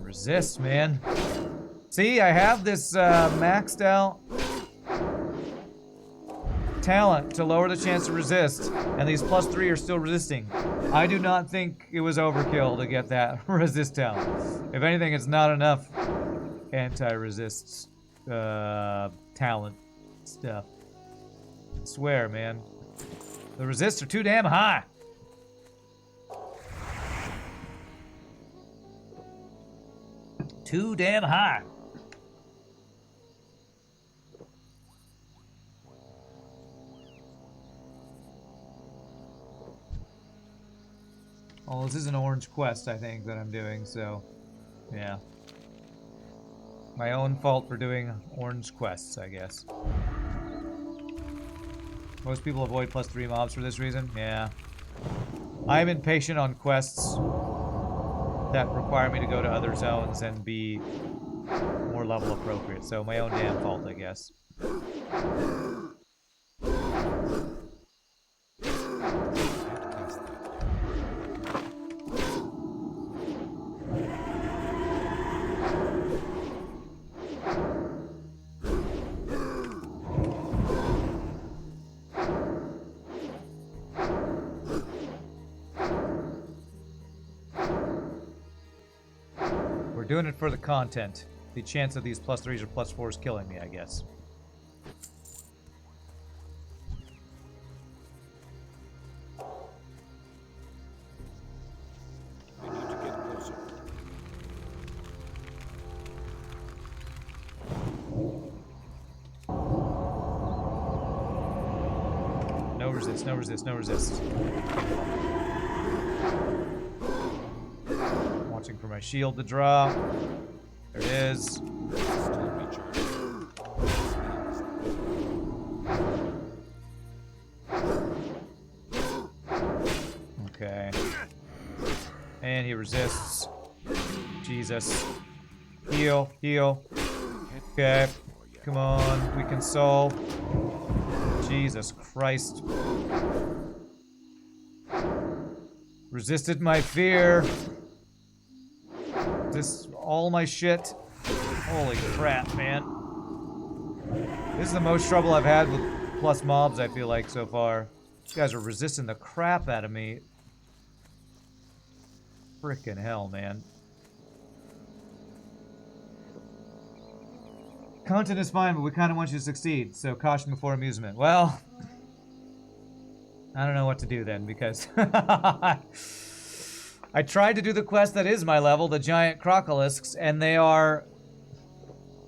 Resist, man. See, I have this maxed out talent to lower the chance to resist, and these +3 are still resisting. I do not think it was overkill to get that resist talent. If anything, it's not enough anti-resist talent stuff. I swear, man. The resists are too damn high. Too damn high. Well, this is an orange quest, I think, that I'm doing, so yeah. My own fault for doing orange quests, I guess. Most people avoid +3 mobs for this reason. Yeah. I'm impatient on quests that require me to go to other zones and be more level appropriate. So my own damn fault, I guess. Doing it for the content. The chance of these +3s or +4s killing me, I guess. I need to get closer. No resist, no resist, no resist. Watching for my shield to drop. There it is. Still recharging. Okay. And he resists. Jesus. Heal, heal. Okay. Come on, we can solve. Jesus Christ. Resisted my fear. This all my shit. Holy crap, man. This is the most trouble I've had with plus mobs, I feel like, so far. These guys are resisting the crap out of me. Frickin' hell, man. Content is fine, but we kind of want you to succeed, so caution before amusement. Well, I don't know what to do then, because I tried to do the quest that is my level, the giant crocolisks, and they are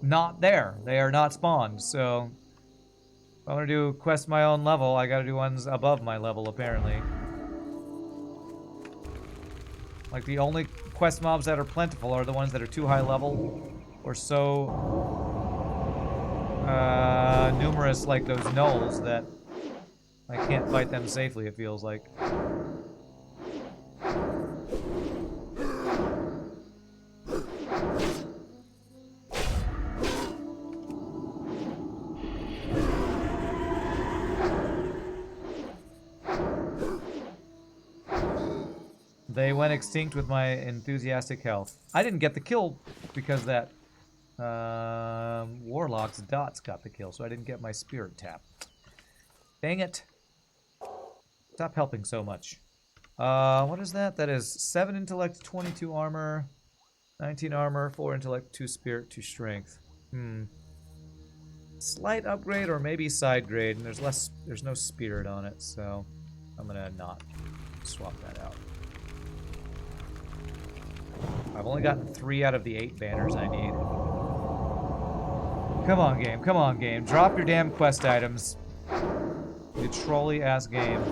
not there. They are not spawned, so if I want to do quests my own level, I gotta do ones above my level, apparently. Like, the only quest mobs that are plentiful are the ones that are too high level, or so numerous, like those gnolls, that I can't fight them safely, it feels like. They went extinct with my enthusiastic health. I didn't get the kill because that Warlock's dots got the kill, so I didn't get my spirit tap. Dang it. Stop helping so much. What is that? That is 7 intellect, 22 armor, 19 armor, 4 intellect, 2 spirit, 2 strength. Slight upgrade or maybe side grade, and there's no spirit on it, so I'm gonna not swap that out. I've only gotten 3 out of the 8 banners I need. Come on, game. Come on, game. Drop your damn quest items. You trolley-ass game.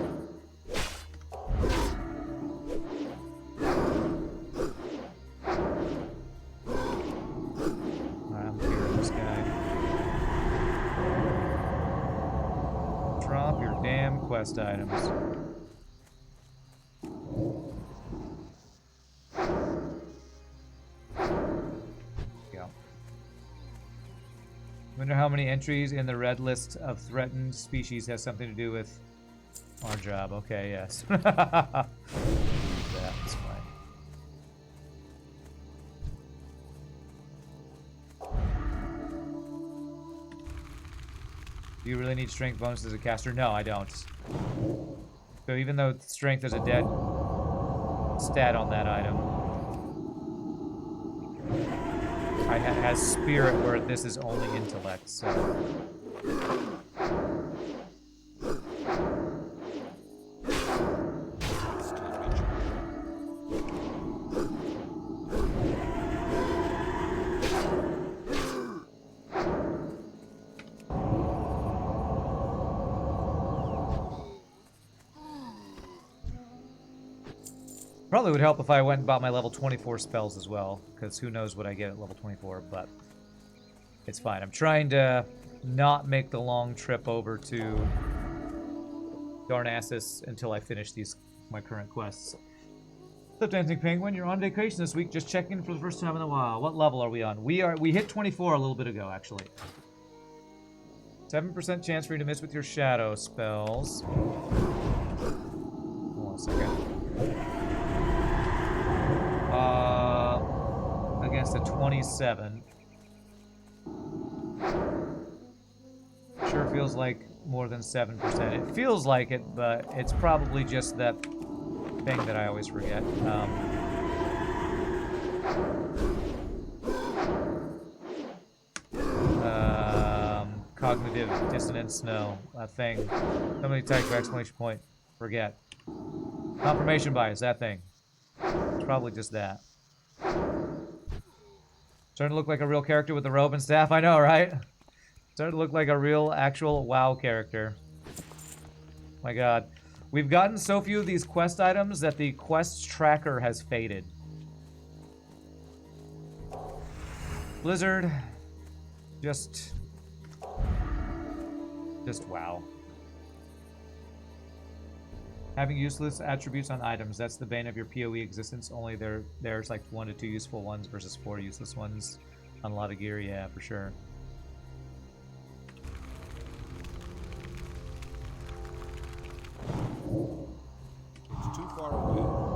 I'm fearing this guy. Drop your damn quest items. Wonder how many entries in the red list of threatened species has something to do with our job. Okay, yes. That's fine. Do you really need strength bonuses as a caster? No, I don't. So even though strength is a dead stat on that item, has spirit where this is only intellect, so. Still recharging. Probably would help if I went and bought my level 24 spells as well, because who knows what I get at level 24, but it's fine. I'm trying to not make the long trip over to Darnassus until I finish my current quests. What's up, Dancing Penguin? You're on vacation this week, just checking for the first time in a while. What level are we on? We hit 24 a little bit ago, actually. 7% chance for you to miss with your shadow spells. Hold on a second. Against a 27. Sure feels like more than 7%. It feels like it, but it's probably just that thing that I always forget. Cognitive dissonance, no. That thing. Somebody type for exclamation point. Forget. Confirmation bias, that thing. It's probably just that. Starting to look like a real character with the robe and staff. I know, right? Starting to look like a real, actual WoW character. My god. We've gotten so few of these quest items that the quests tracker has faded. Blizzard. Just WoW. Having useless attributes on items, that's the bane of your PoE existence. Only there's like 1 to 2 useful ones versus 4 useless ones on a lot of gear, yeah, for sure. It's too far away.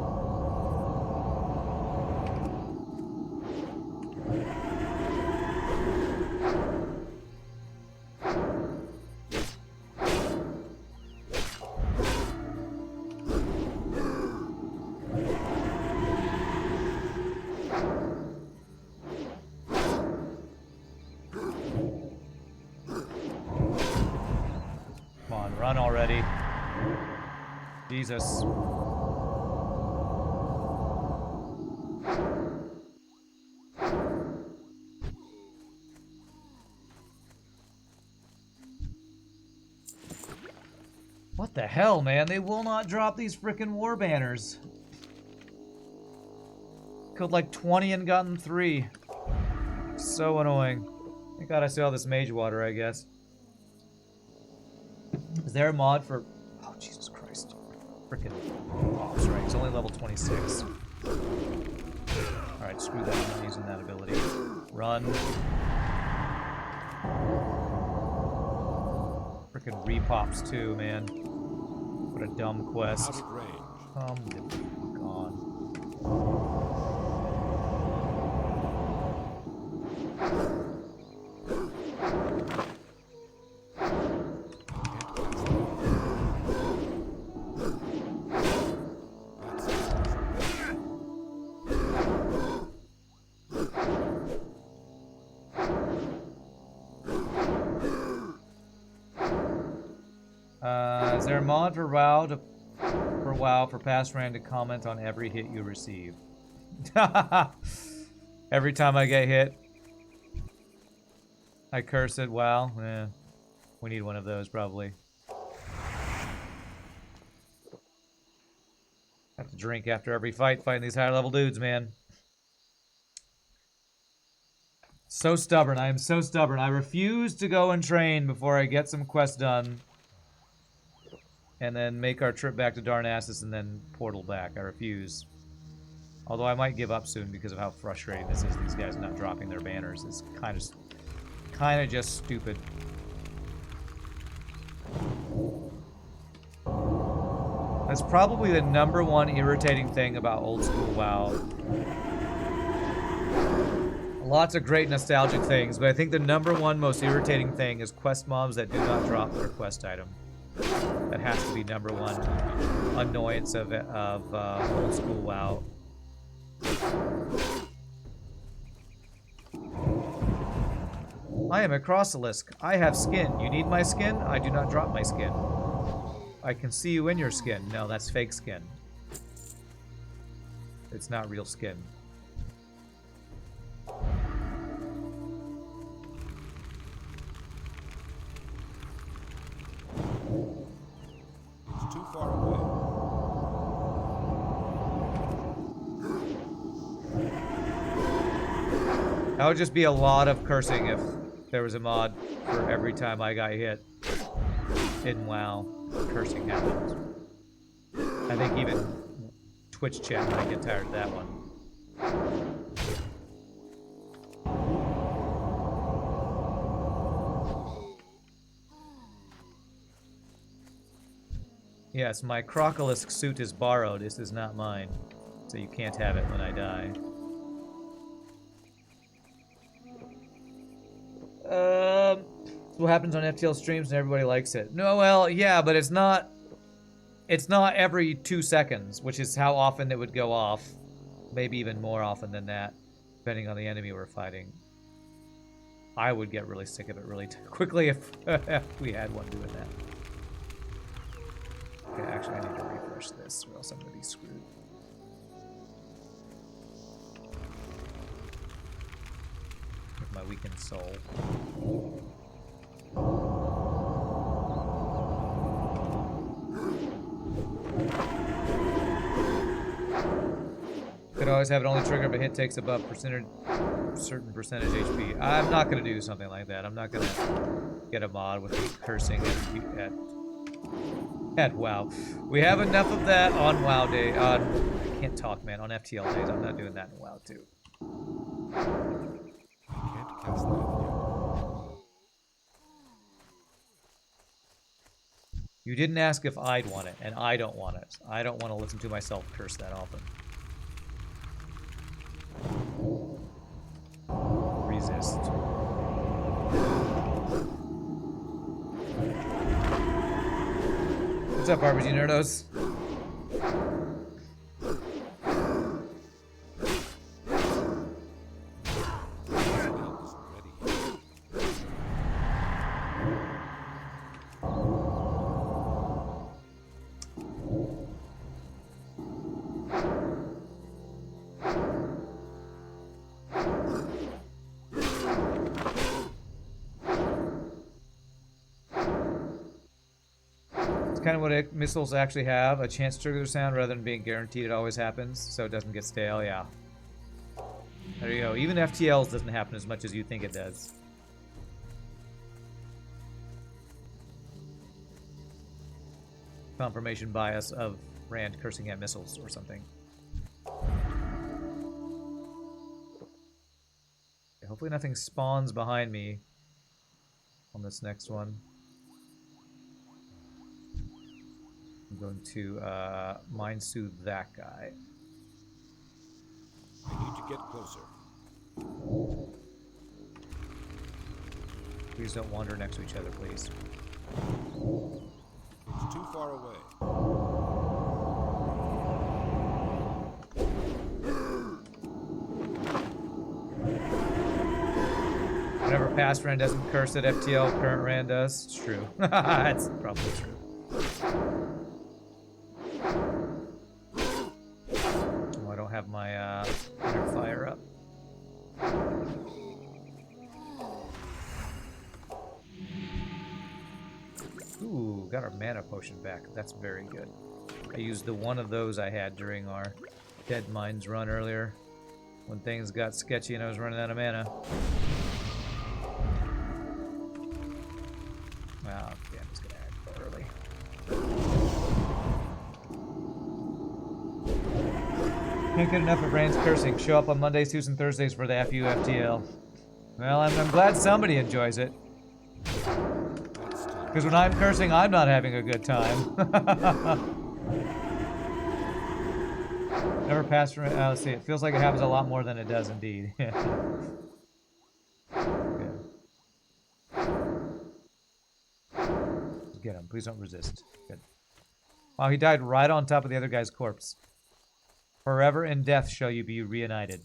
Come on, run already. Jesus. What the hell, man? They will not drop these frickin' war banners. Killed like 20 and gotten 3. So annoying. Thank God I still have this mage water, I guess. Is there a mod for... Oh, Jesus Christ. Frickin'... Oh, that's right. It's only level 26. Alright, screw that. I'm not using that ability. Run. Frickin' repops too, man. What a dumb quest. Out of range. Come the fuck on. Is there a mod for WoW for past ran to comment on every hit you receive? Every time I get hit, I curse it. Wow, yeah, we need one of those probably. Have to drink after every fight, fighting these higher level dudes, man. So stubborn. I am so stubborn. I refuse to go and train before I get some quests done. And then make our trip back to Darnassus and then portal back. I refuse. Although I might give up soon because of how frustrating this is. These guys not dropping their banners. It's kind of just stupid. That's probably the #1 irritating thing about old school WoW. A Lots of great nostalgic things, but I think the #1 most irritating thing is quest mobs that do not drop their quest item. That has to be #1 annoyance of old school WoW. I am a Crossilisk. I have skin. You need my skin? I do not drop my skin. I can see you in your skin. No, that's fake skin. It's not real skin. It's too far away. That would just be a lot of cursing if there was a mod for every time I got hit in WoW. Cursing happens. I think even Twitch chat might get tired of that one. Yes, my Crocolisk suit is borrowed. This is not mine. So you can't have it when I die. That's what happens on FTL streams and everybody likes it. No, well, yeah, but it's not every 2 seconds, which is how often it would go off. Maybe even more often than that, depending on the enemy we're fighting. I would get really sick of it really quickly if we had one doing that. Okay, actually, I need to refresh this, or else I'm going to be screwed. With my weakened soul. Could always have it only trigger if a hit takes above certain percentage HP. I'm not going to do something like that. I'm not going to get a mod with me cursing at WoW. We have enough of that on WoW day. I can't talk, man. On FTL days, I'm not doing that in WoW too. I can't cast that yet. You didn't ask if I'd want it, and I don't want it. I don't want to listen to myself curse that often. Resist. What's up, RPG Nerdos? Spells ready. Kind of what missiles actually have, a chance to trigger their sound rather than being guaranteed it always happens, so it doesn't get stale, yeah. There you go. Even FTLs doesn't happen as much as you think it does. Confirmation bias of Rand cursing at missiles or something. Okay, hopefully nothing spawns behind me on this next one. I'm going to mind soothe that guy. I need to get closer. Please don't wander next to each other, please. It's too far away. Whenever past Rand doesn't curse at FTL, current Rand does. It's true. It's probably true. Oh, I don't have my inner fire up. Ooh, got our mana potion back. That's very good. I used the one of those I had during our Deadmines run earlier, when things got sketchy and I was running out of mana. Well, yeah, I'm just gonna act early. Can't get enough of Rand's cursing. Show up on Mondays, Tuesdays, and Thursdays for the FUFTL. Well, I'm glad somebody enjoys it. Because when I'm cursing, I'm not having a good time. Never passed around. Let's see. It feels like it happens a lot more than it does, indeed. Get him. Please don't resist. Good. Wow, he died right on top of the other guy's corpse. Forever in death shall you be reunited.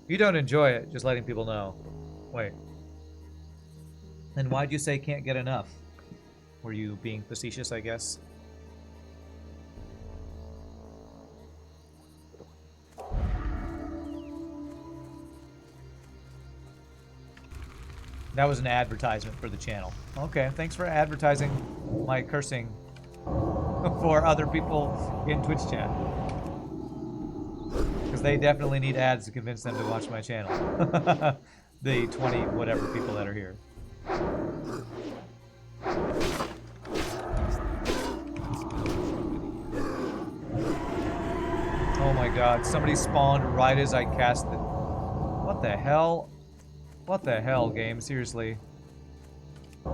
You don't enjoy it, just letting people know. Wait. Then why'd you say can't get enough? Were you being facetious, I guess? That was an advertisement for the channel. Okay, thanks for advertising my cursing for other people in Twitch chat. Because they definitely need ads to convince them to watch my channel. The 20 whatever people that are here. Oh my god, somebody spawned right as I cast the... What the hell? What the hell, game? Seriously. I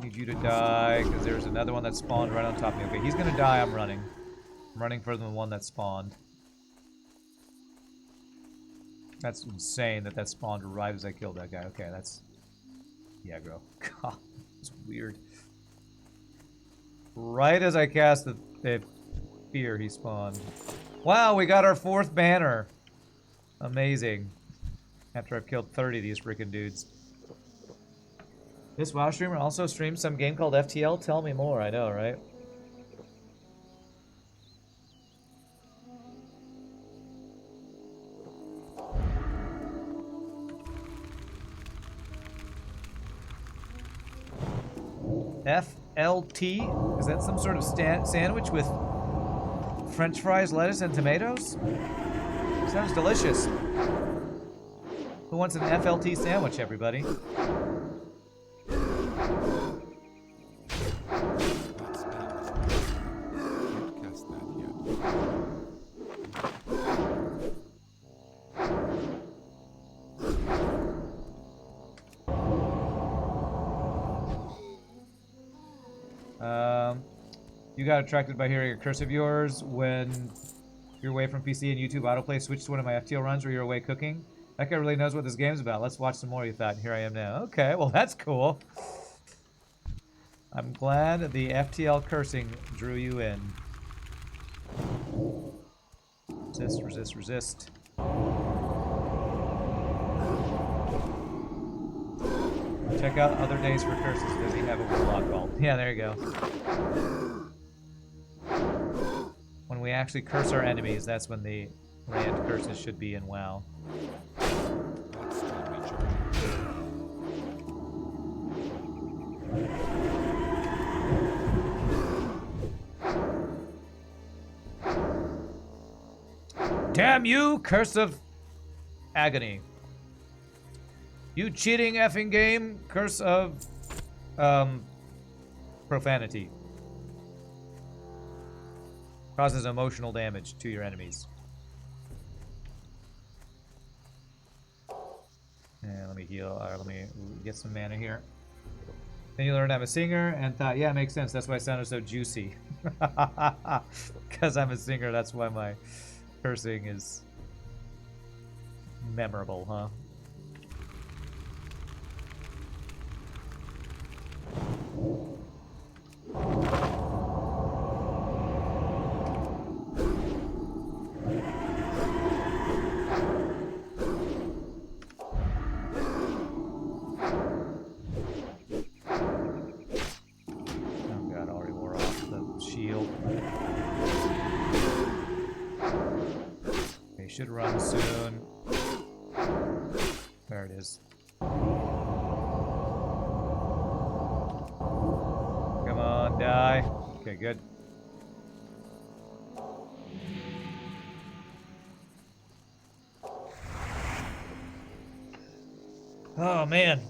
need you to die, because there's another one that spawned right on top of me. Okay, he's gonna die, I'm running. I'm running for the one that spawned. That's insane that that spawned right as I killed that guy. Okay, that's... Yeah, bro. God, it's weird. Right as I cast the fear, he spawned. Wow, we got our 4th banner. Amazing. After I've killed 30 of these freaking dudes. This WoW streamer also streams some game called FTL? Tell me more, I know, right? FLT? Is that some sort of sandwich with French fries, lettuce, and tomatoes? Sounds delicious. Who wants an FLT sandwich, everybody? That spell isn't ready. Can't cast that yet. You got attracted by hearing a curse of yours when you're away from PC and YouTube autoplay switched to one of my FTL runs where you're away cooking. That guy really knows what this game's about. Let's watch some more, you thought, and here I am now. Okay, well that's cool. I'm glad the FTL cursing drew you in. Resist, resist, resist. Check out other days for curses. Does he have a warlock call? Yeah, there you go. When we actually curse our enemies, that's when the rand curses should be in WoW. That's still recharging. Damn you, curse of agony. You cheating effing game, curse of profanity. Causes emotional damage to your enemies. And let me heal, let me get some mana here. Then you learned I'm a singer and thought, yeah, it makes sense. That's why I sounded so juicy. Because I'm a singer, that's why my cursing is memorable, huh? Should run soon. There it is. Come on, die. Okay, good. Oh, man.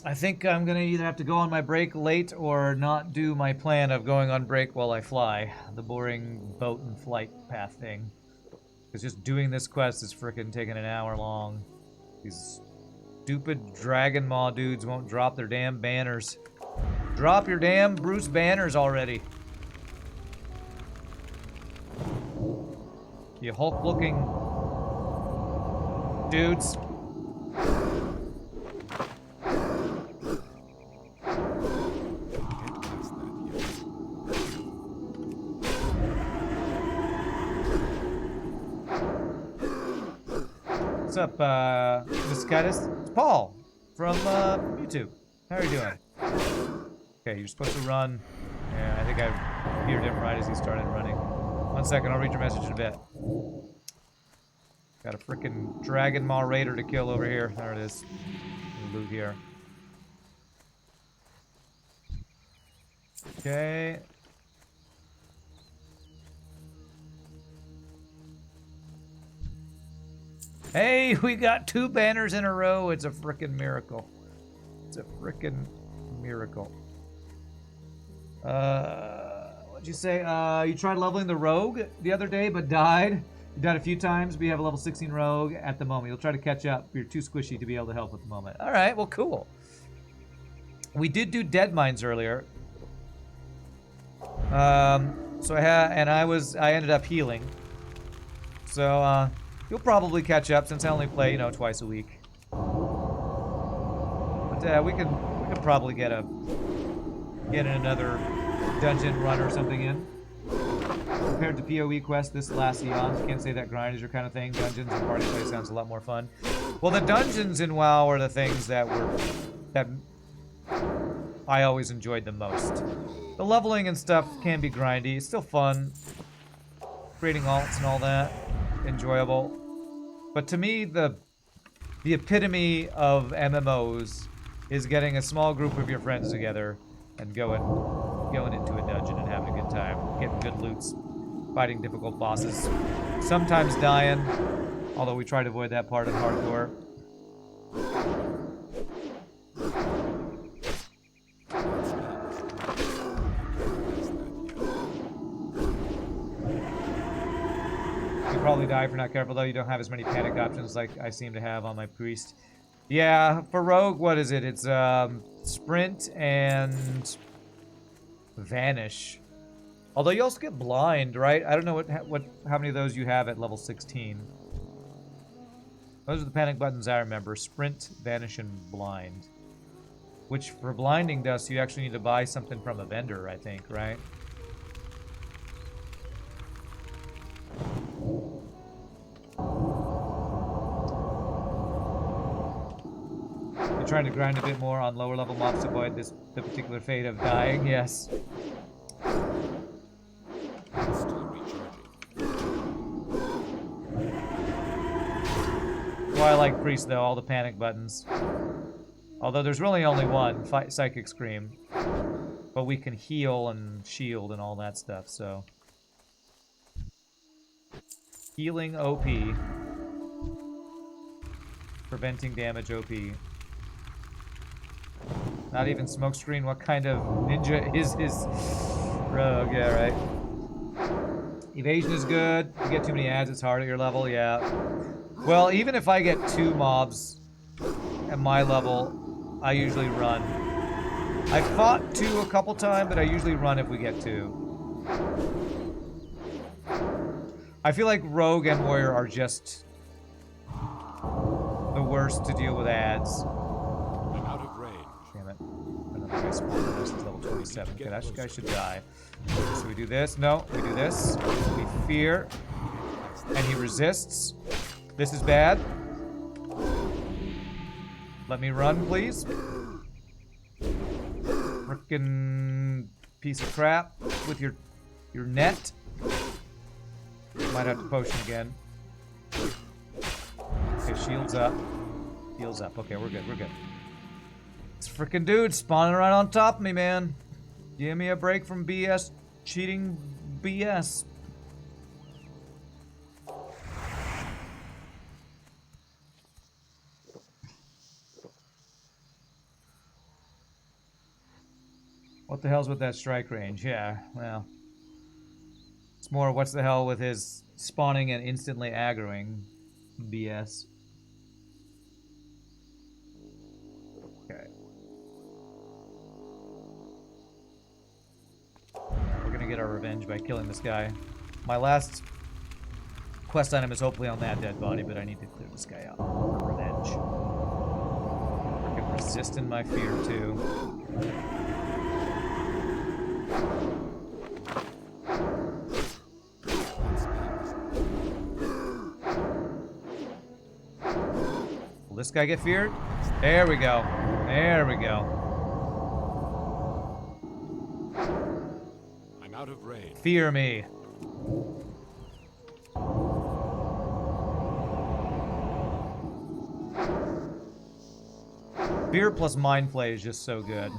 I think I'm gonna either have to go on my break late or not do my plan of going on break while I fly. The boring boat and flight path thing. Because just doing this quest is frickin' taking an hour long. These stupid Dragon Maw dudes won't drop their damn banners. Drop your damn Bruce banners already. You Hulk-looking dudes. Can't cast that yet. What's up, Mr. Catus? It's Paul from YouTube. How are you doing? Okay, you're supposed to run. Yeah, I think I peered him right as he started running. 1 second, I'll read your message in a bit. Got a freaking Dragon Maw Raider to kill over here. There it is. Loot here. Okay. Hey, we got 2 banners in a row. It's a freaking miracle. It's a freaking miracle. What'd you say? You tried leveling the rogue the other day, but died. You died a few times, but you have a level 16 rogue at the moment. You'll try to catch up. You're too squishy to be able to help at the moment. All right, well, cool. We did do Deadmines earlier. So I ended up healing. So, you'll probably catch up since I only play, twice a week. But we can probably get in another dungeon run or something in. Compared to PoE quest this last eon, can't say that grind is your kind of thing. Dungeons and party play sounds a lot more fun. Well, the dungeons in WoW are the things that I always enjoyed the most. The leveling and stuff can be grindy. It's still fun. Creating alts and all that, enjoyable. But to me, the epitome of MMOs is getting a small group of your friends together and going into a dungeon and having a good time, getting good loots, fighting difficult bosses, sometimes dying, although we try to avoid that part in hardcore. You probably die if you're not careful, though. You don't have as many panic options like I seem to have on my priest. Yeah, for rogue, what is it? It's sprint and vanish. Although you also get blind, right? I don't know how many of those you have at level 16. Those are the panic buttons I remember: sprint, vanish, and blind. Which for blinding dust, you actually need to buy something from a vendor, I think, right? You're trying to grind a bit more on lower level mobs to avoid the particular fate of dying, yes. Still recharging. Well, I like priest though, all the panic buttons. Although there's really only one, Psychic Scream. But we can heal and shield and all that stuff, so. Healing OP. Preventing damage OP. Not even smokescreen. What kind of ninja is his rogue? Yeah, right. Evasion is good. If you get too many ads, it's hard at your level. Yeah. Well, even if I get 2 mobs at my level, I usually run. I fought 2 a couple times, but I usually run if we get 2. I feel like rogue and warrior are just the worst to deal with ads. I'm out of range. Damn it. Another guy spawned. This is level 27. Okay, that guy should die. So we do this. No, we do this. We fear. And he resists. This is bad. Let me run, please. Frickin' piece of crap with your net. Might have to potion again. Okay, shields up. Heals up. Okay, we're good, we're good. This frickin' dude spawning right on top of me, man. Give me a break from BS. Cheating BS. What the hell's with that strike range? Yeah, well. It's more what's the hell with his spawning and instantly aggroing BS. Okay. We're gonna get our revenge by killing this guy. My last quest item is hopefully on that dead body, but I need to clear this guy out for revenge. Freaking resisting my fear, too. Will this guy get feared? There we go. There we go. I'm out of range. Fear me. Fear plus mind play is just so good.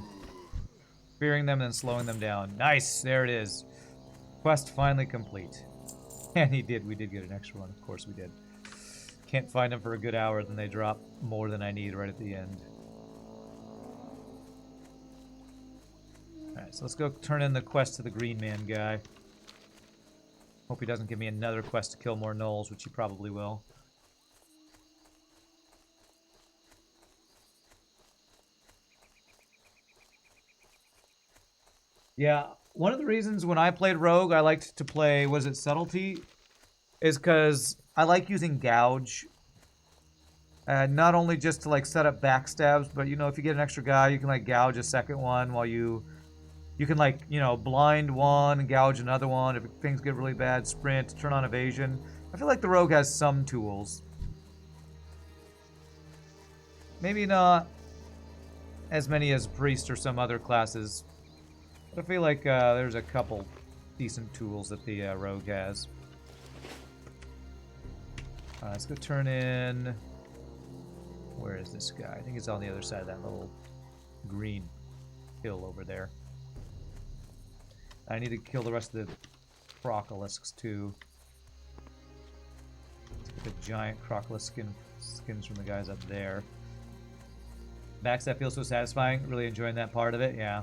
Fearing them and slowing them down. Nice, there it is. Quest finally complete. And we did get an extra one, of course we did. Can't find them for a good hour, then they drop more than I need right at the end. Alright, so let's go turn in the quest to the green man guy. Hope he doesn't give me another quest to kill more gnolls, which he probably will. Yeah, one of the reasons when I played Rogue, I liked to play, was it Subtlety? Is because I like using Gouge. Not only just to like set up backstabs, but you know, if you get an extra guy, you can like gouge a second one while you can like, you know, blind one, gouge another one. If things get really bad, sprint, turn on evasion. I feel like the Rogue has some tools. Maybe not as many as Priest or some other classes. But I feel like there's a couple decent tools that the Rogue has. Let's go turn in... Where is this guy? I think it's on the other side of that little green hill over there. I need to kill the rest of the crocolisks too. Let's get the giant crocolisk skins from the guys up there. Backstab feels so satisfying. Really enjoying that part of it, yeah.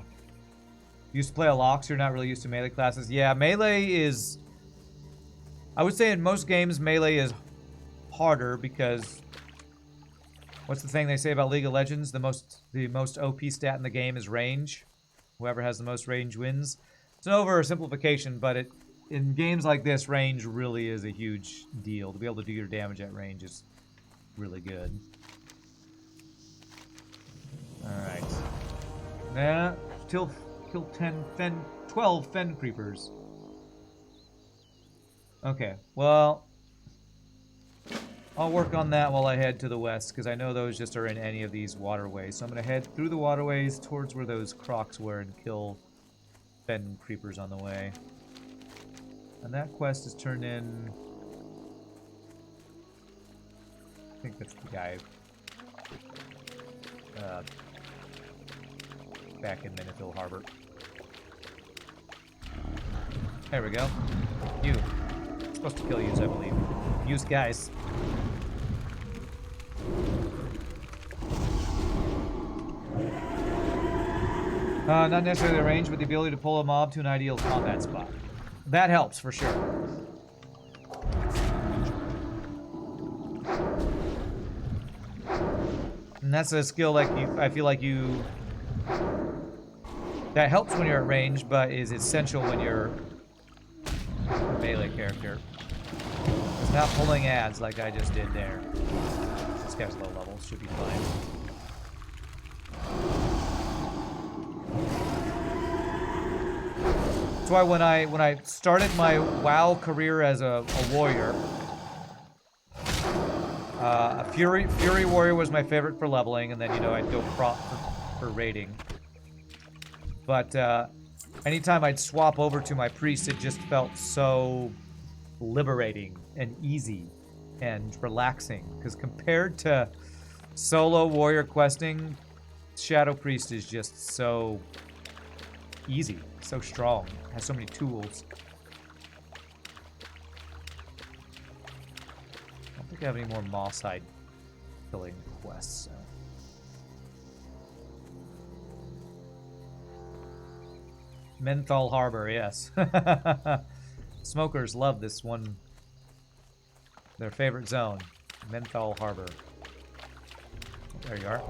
Used to play a Lox, you're not really used to melee classes. Yeah, melee is... I would say in most games, melee is harder because... What's the thing they say about League of Legends? The most OP stat in the game is range. Whoever has the most range wins. It's an oversimplification, but in games like this, range really is a huge deal. To be able to do your damage at range is really good. Alright. Nah, kill 12 Fen Creepers. Okay, well... I'll work on that while I head to the west, because I know those just are in any of these waterways. So I'm going to head through the waterways towards where those crocs were and kill Fen Creepers on the way. And that quest is turned in... I think that's the guy back in Menethil Harbor. There we go. You. I'm supposed to kill yous, I believe. Use guys. Not necessarily the range, but the ability to pull a mob to an ideal combat spot. That helps for sure. And that's a skill like I feel like that helps when you're at range, but is essential when you're a melee character. It's not pulling ads like I just did there. This guy's low level, should be fine. That's why when I started my WoW career as a warrior, a Fury Warrior was my favorite for leveling, and then you know I'd go prop for raiding. But anytime I'd swap over to my priest, it just felt so liberating and easy and relaxing. Because compared to solo warrior questing, Shadow Priest is just so easy, so strong, has so many tools. I don't think I have any more Moss-hide killing quests. So. Menthol Harbor, yes. Smokers love this one. Their favorite zone, Menthol Harbor. There you are.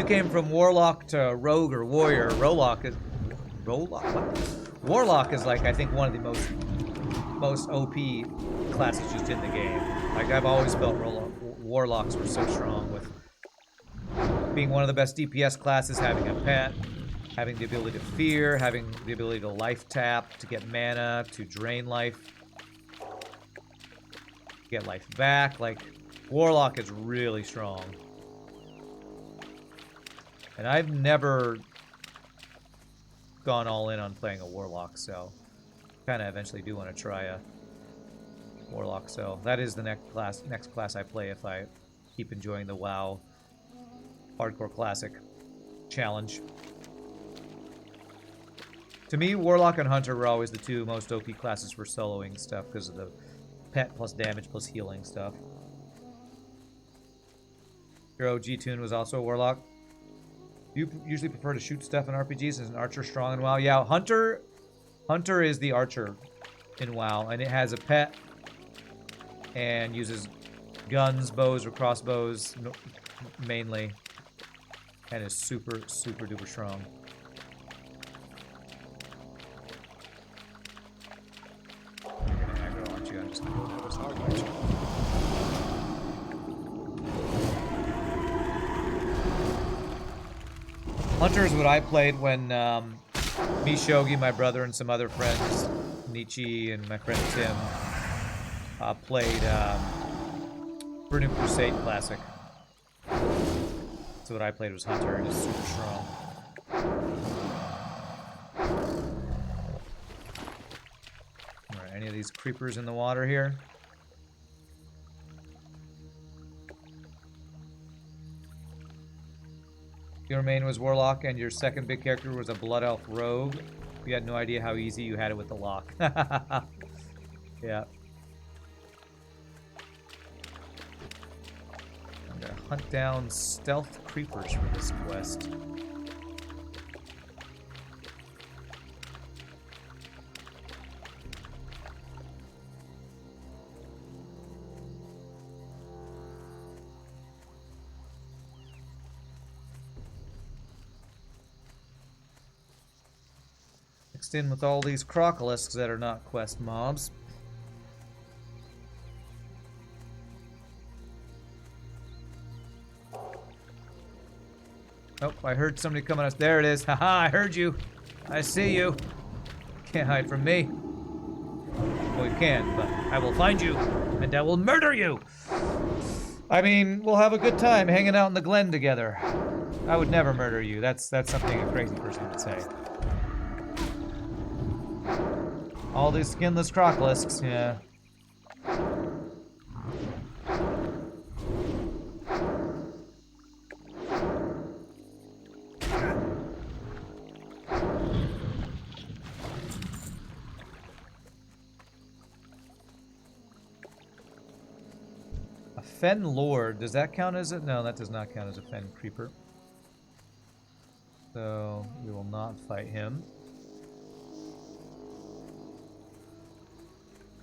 you came from Warlock to Rogue or Warrior, Warlock is like, I think, one of the most OP classes used in the game. Like, I've always felt Warlocks were so strong with being one of the best DPS classes, having a pet, having the ability to fear, having the ability to life tap, to get mana, to drain life, get life back. Like, Warlock is really strong. And I've never gone all in on playing a Warlock, so kind of eventually do want to try a Warlock. So that is the next class I play if I keep enjoying the WoW Hardcore Classic challenge. To me, Warlock and Hunter were always the two most OP classes for soloing stuff because of the pet plus damage plus healing stuff. Your OG Tune was also a Warlock. You usually prefer to shoot stuff in RPGs. Is an archer strong in WoW? Yeah, Hunter is the archer in WoW, and it has a pet and uses guns, bows, or crossbows mainly, and is super, super duper strong. You're gonna aggro, aren't you? I'm just gonna go there. It's hard, aren't you? Hunter is what I played when me, Shogi, my brother, and some other friends, Nietzsche and my friend Tim, played Burning Crusade Classic. So what I played was Hunter, and he's super strong. Alright, any of these creepers in the water here? Your main was Warlock, and your second big character was a Blood Elf Rogue. You had no idea how easy you had it with the lock. Yeah. I'm gonna hunt down stealth creepers for this quest. Mixed in with all these crocolisks that are not quest mobs. Oh, I heard somebody coming us. There it is. Haha, I heard you. I see you. Can't hide from me. Well, you can, but I will find you, and I will murder you. I mean, we'll have a good time hanging out in the Glen together. I would never murder you. That's something a crazy person would say. All these skinless crocolisks, yeah. A Fen Lord, does that count as it? No, that does not count as a Fen Creeper. So, we will not fight him.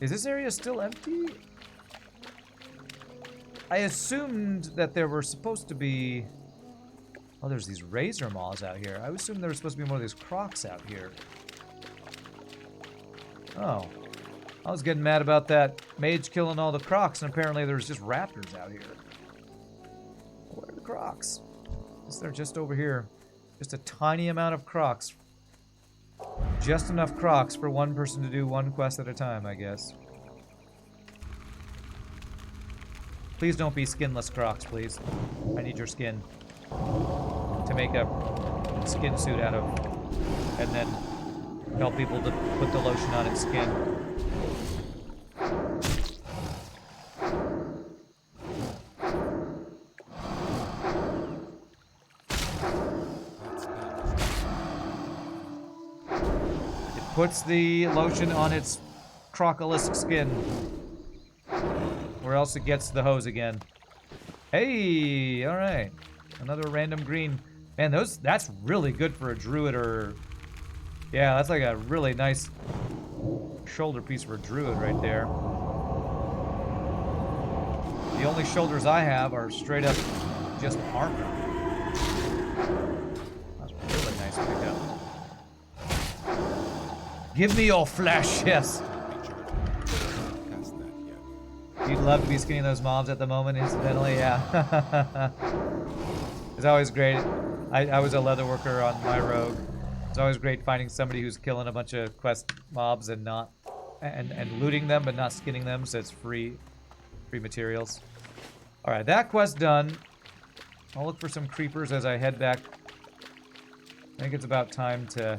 Is this area still empty? I assumed that there were supposed to be... Oh, there's these razor maws out here. I assumed there were supposed to be more of these crocs out here. Oh. I was getting mad about that mage killing all the crocs, and apparently there's just raptors out here. Where are the crocs? I guess they're just over here. Just a tiny amount of crocs. Just enough crocs for one person to do one quest at a time, I guess. Please don't be skinless crocs, please. I need your skin to make a skin suit out of, and then tell people to put the lotion on its skin. Puts the lotion on its crocolisk skin, or else it gets the hose again. Hey, all right, another random green. Man, that's really good for a druid, or yeah, that's like a really nice shoulder piece for a druid right there. The only shoulders I have are straight up just armor. That's a really nice pickup. Give me your flesh, yes. Recharging. Cast that yet. You'd love to be skinning those mobs at the moment, incidentally, yeah. It's always great. I was a leather worker on my rogue. It's always great finding somebody who's killing a bunch of quest mobs and not and looting them but not skinning them, so it's free materials. Alright, that quest done. I'll look for some creepers as I head back. I think it's about time to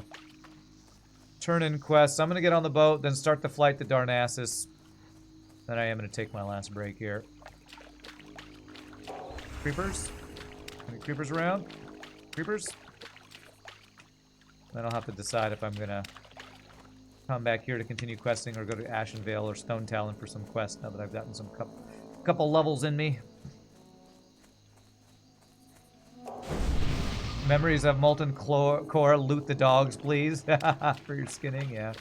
turn in quests. I'm gonna get on the boat, then start the flight to Darnassus. Then I am gonna take my last break here. Creepers? Any creepers around? Creepers? Then I'll have to decide if I'm gonna come back here to continue questing or go to Ashenvale or Stone Talon for some quests now that I've gotten some couple levels in me. Memories of Molten Core, loot the dogs, please. For your skinning, yeah.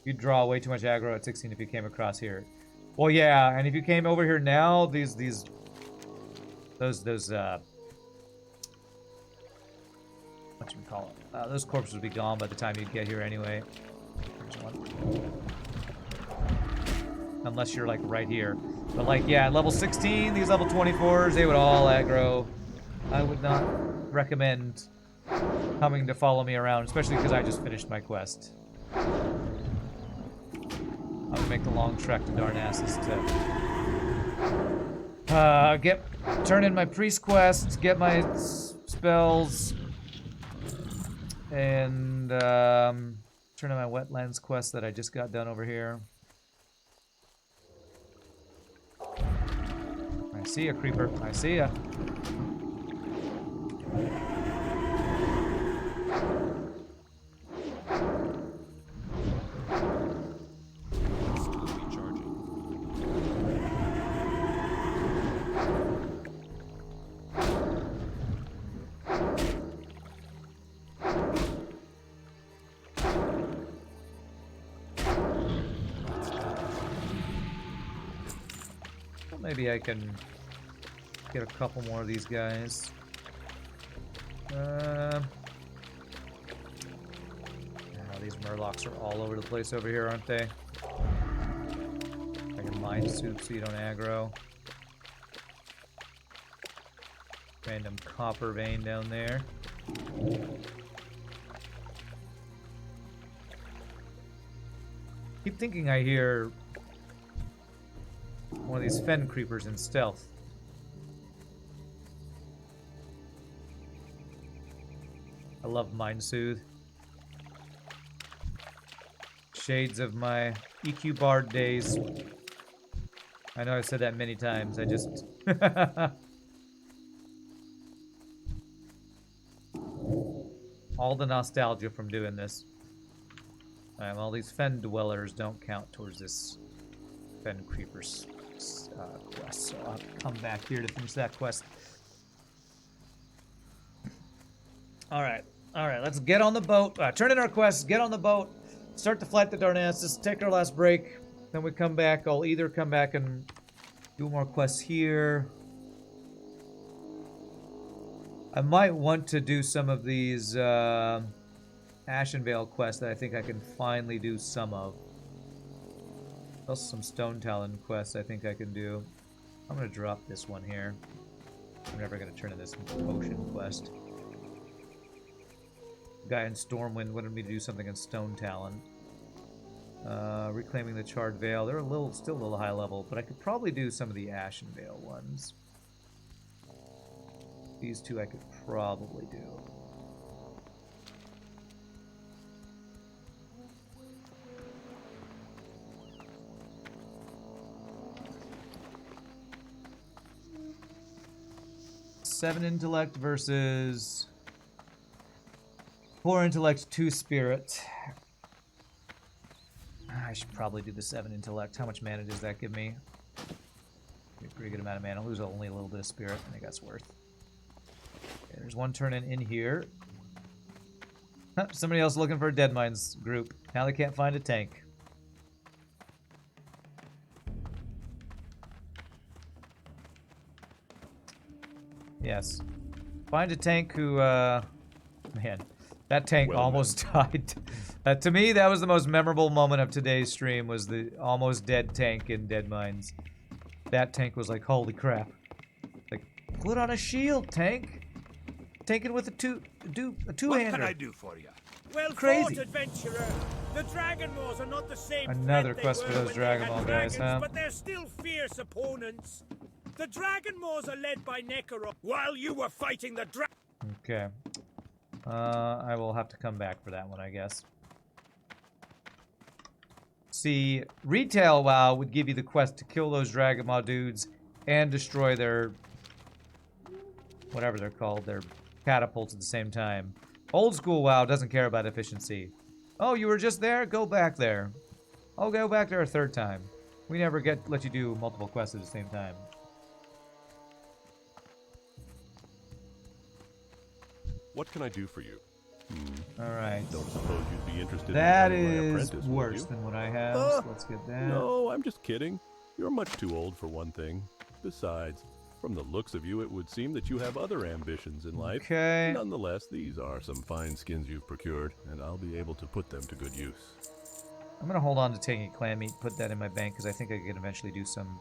You'd draw way too much aggro at 16 if you came across here. Well, yeah, and if you came over here now, those those corpses would be gone by the time you get here anyway. There's one. Unless you're like right here. But like, yeah, at level 16, these level 24s, they would all aggro. I would not recommend coming to follow me around, especially because I just finished my quest. I would make the long trek to Darnassus to turn in my priest quest, get my spells, and turn in my wetlands quest that I just got done over here. I see ya, creeper. I see ya. Recharging. Well, maybe I can get a couple more of these guys. These murlocs are all over the place over here, aren't they? I can mind soup so you don't aggro. Random copper vein down there. Keep thinking I hear one of these fen creepers in stealth. I love Mind Soothe. Shades of my EQ Bard days. I know I've said that many times, I just... all the nostalgia from doing this. Well, these Fen Dwellers don't count towards this Fen Creepers quest, so I'll have to come back here to finish that quest. Alright, let's get on the boat. Turn in our quests, get on the boat, start the flight to Darnassus, take our last break, then we come back. I'll either come back and do more quests here. I might want to do some of these Ashenvale quests that I think I can finally do some of. Also some Stone Talon quests I think I can do. I'm going to drop this one here. I'm never going to turn in this potion quest. Guy in Stormwind wanted me to do something in Stone Talon. Reclaiming the Charred Veil. They're still a little high level, but I could probably do some of the Ashenvale ones. These two I could probably do. Seven intellect versus 4 intellect, 2 spirit. I should probably do the 7 intellect. How much mana does that give me? A pretty good amount of mana. I'll lose only a little bit of spirit. I think that's worth. Okay, there's one turn in here. Somebody else looking for a Deadmines group. Now they can't find a tank. Yes. Find a tank who, man, that tank Well almost died. To me, that was the most memorable moment of today's stream, was the almost dead tank in Deadmines. That tank was like, holy crap. Like, put on a shield, tank. Tank it with a two-hander. What can I do for you? Well Crazy. fought, adventurer. The Dragon Maws are not the same Another threat they quest for were those when Dragon they Maw had guys, dragons, huh? but they're still fierce opponents. The Dragon Maws are led by Necro while you were fighting the dragon. Okay. I will have to come back for that one, I guess. See, retail WoW would give you the quest to kill those Dragon Maw dudes and destroy their... whatever they're called, their catapults at the same time. Old school WoW doesn't care about efficiency. Oh, you were just there? Go back there. I'll go back there a third time. We never let you do multiple quests at the same time. What can I do for you? Alright. Don't suppose you'd be interested That in becoming my is apprentice, would worse you? than what I have, so let's get that. No, I'm just kidding. You're much too old for one thing. Besides, from the looks of you, it would seem that you have other ambitions in life. Okay. Nonetheless, these are some fine skins you've procured, and I'll be able to put them to good use. I'm gonna hold on to taking clan meat, put that in my bank, because I think I can eventually do some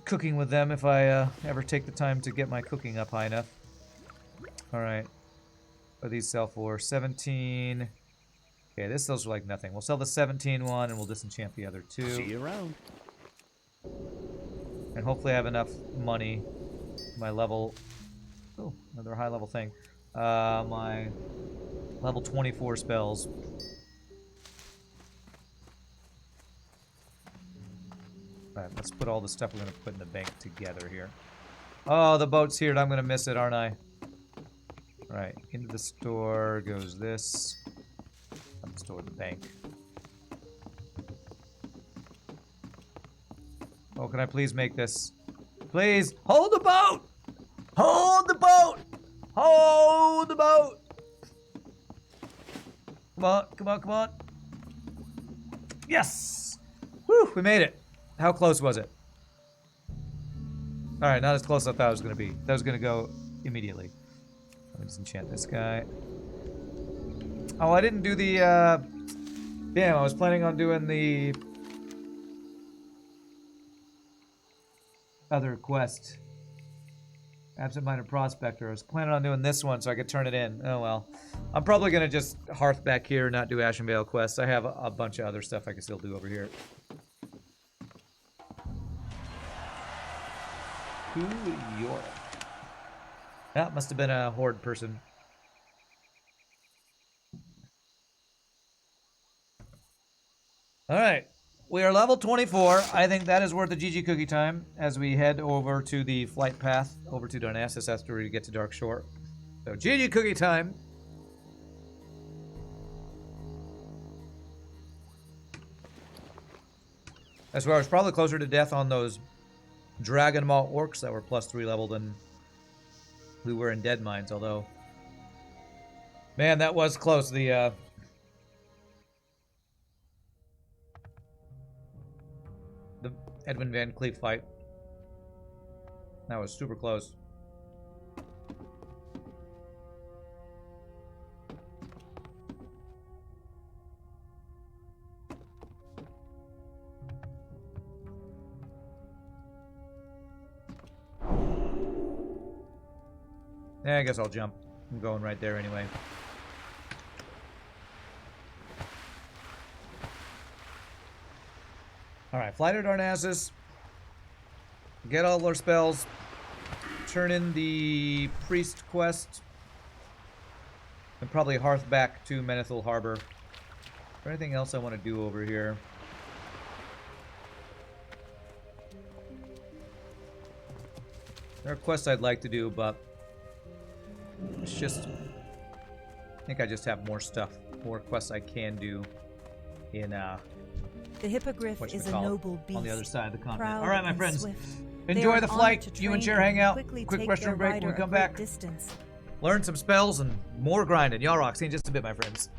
cooking with them if I ever take the time to get my cooking up high enough. Alright. What do these sell for? 17. Okay, this sells for like nothing. We'll sell the 17 one and we'll disenchant the other two. See you around. And hopefully I have enough money. My level... Oh, another high level thing. My level 24 spells. Alright, let's put all the stuff we're going to put in the bank together here. Oh, the boat's here and I'm going to miss it, aren't I? Alright, into the store goes this. Not the store, the bank. Oh, can I please make this? Please, hold the boat! Hold the boat! Hold the boat! Come on, come on, come on. Yes! Whew, we made it. How close was it? Alright, not as close as I thought it was going to be. That was going to go immediately. Let me disenchant this guy. Oh, I didn't do the, Damn, I was planning on doing the other quest. Absent-minded Prospector. I was planning on doing this one so I could turn it in. Oh well. I'm probably going to just hearth back here and not do Ashenvale quests. I have a bunch of other stuff I can still do over here. To Europe. That must have been a horde person. Alright. We are level 24. I think that is worth the GG cookie time as we head over to the flight path over to Darnassus after we get to Dark Shore. So GG cookie time. I swear I was probably closer to death on those Dragon Maw orcs that were +3 level than we were in Deadmines, although... Man, that was close. The Edwin Van Cleef fight. That was super close. Yeah, I guess I'll jump. I'm going right there anyway. Alright, fly to Darnassus. Get all our spells. Turn in the priest quest. And probably hearth back to Menethil Harbor. Is there anything else I want to do over here? There are quests I'd like to do, but it's just... I think I just have more stuff. More quests I can do in, The hippogriff is a noble beast. on the other side of the continent. proud All right, my and friends. swift. Enjoy They the are flight. honored to You and train Cher hang out. quickly Quick take restroom their break when we rider come a great back. distance. Learn some spells and more grinding. Y'all rock. See you in just a bit, my friends.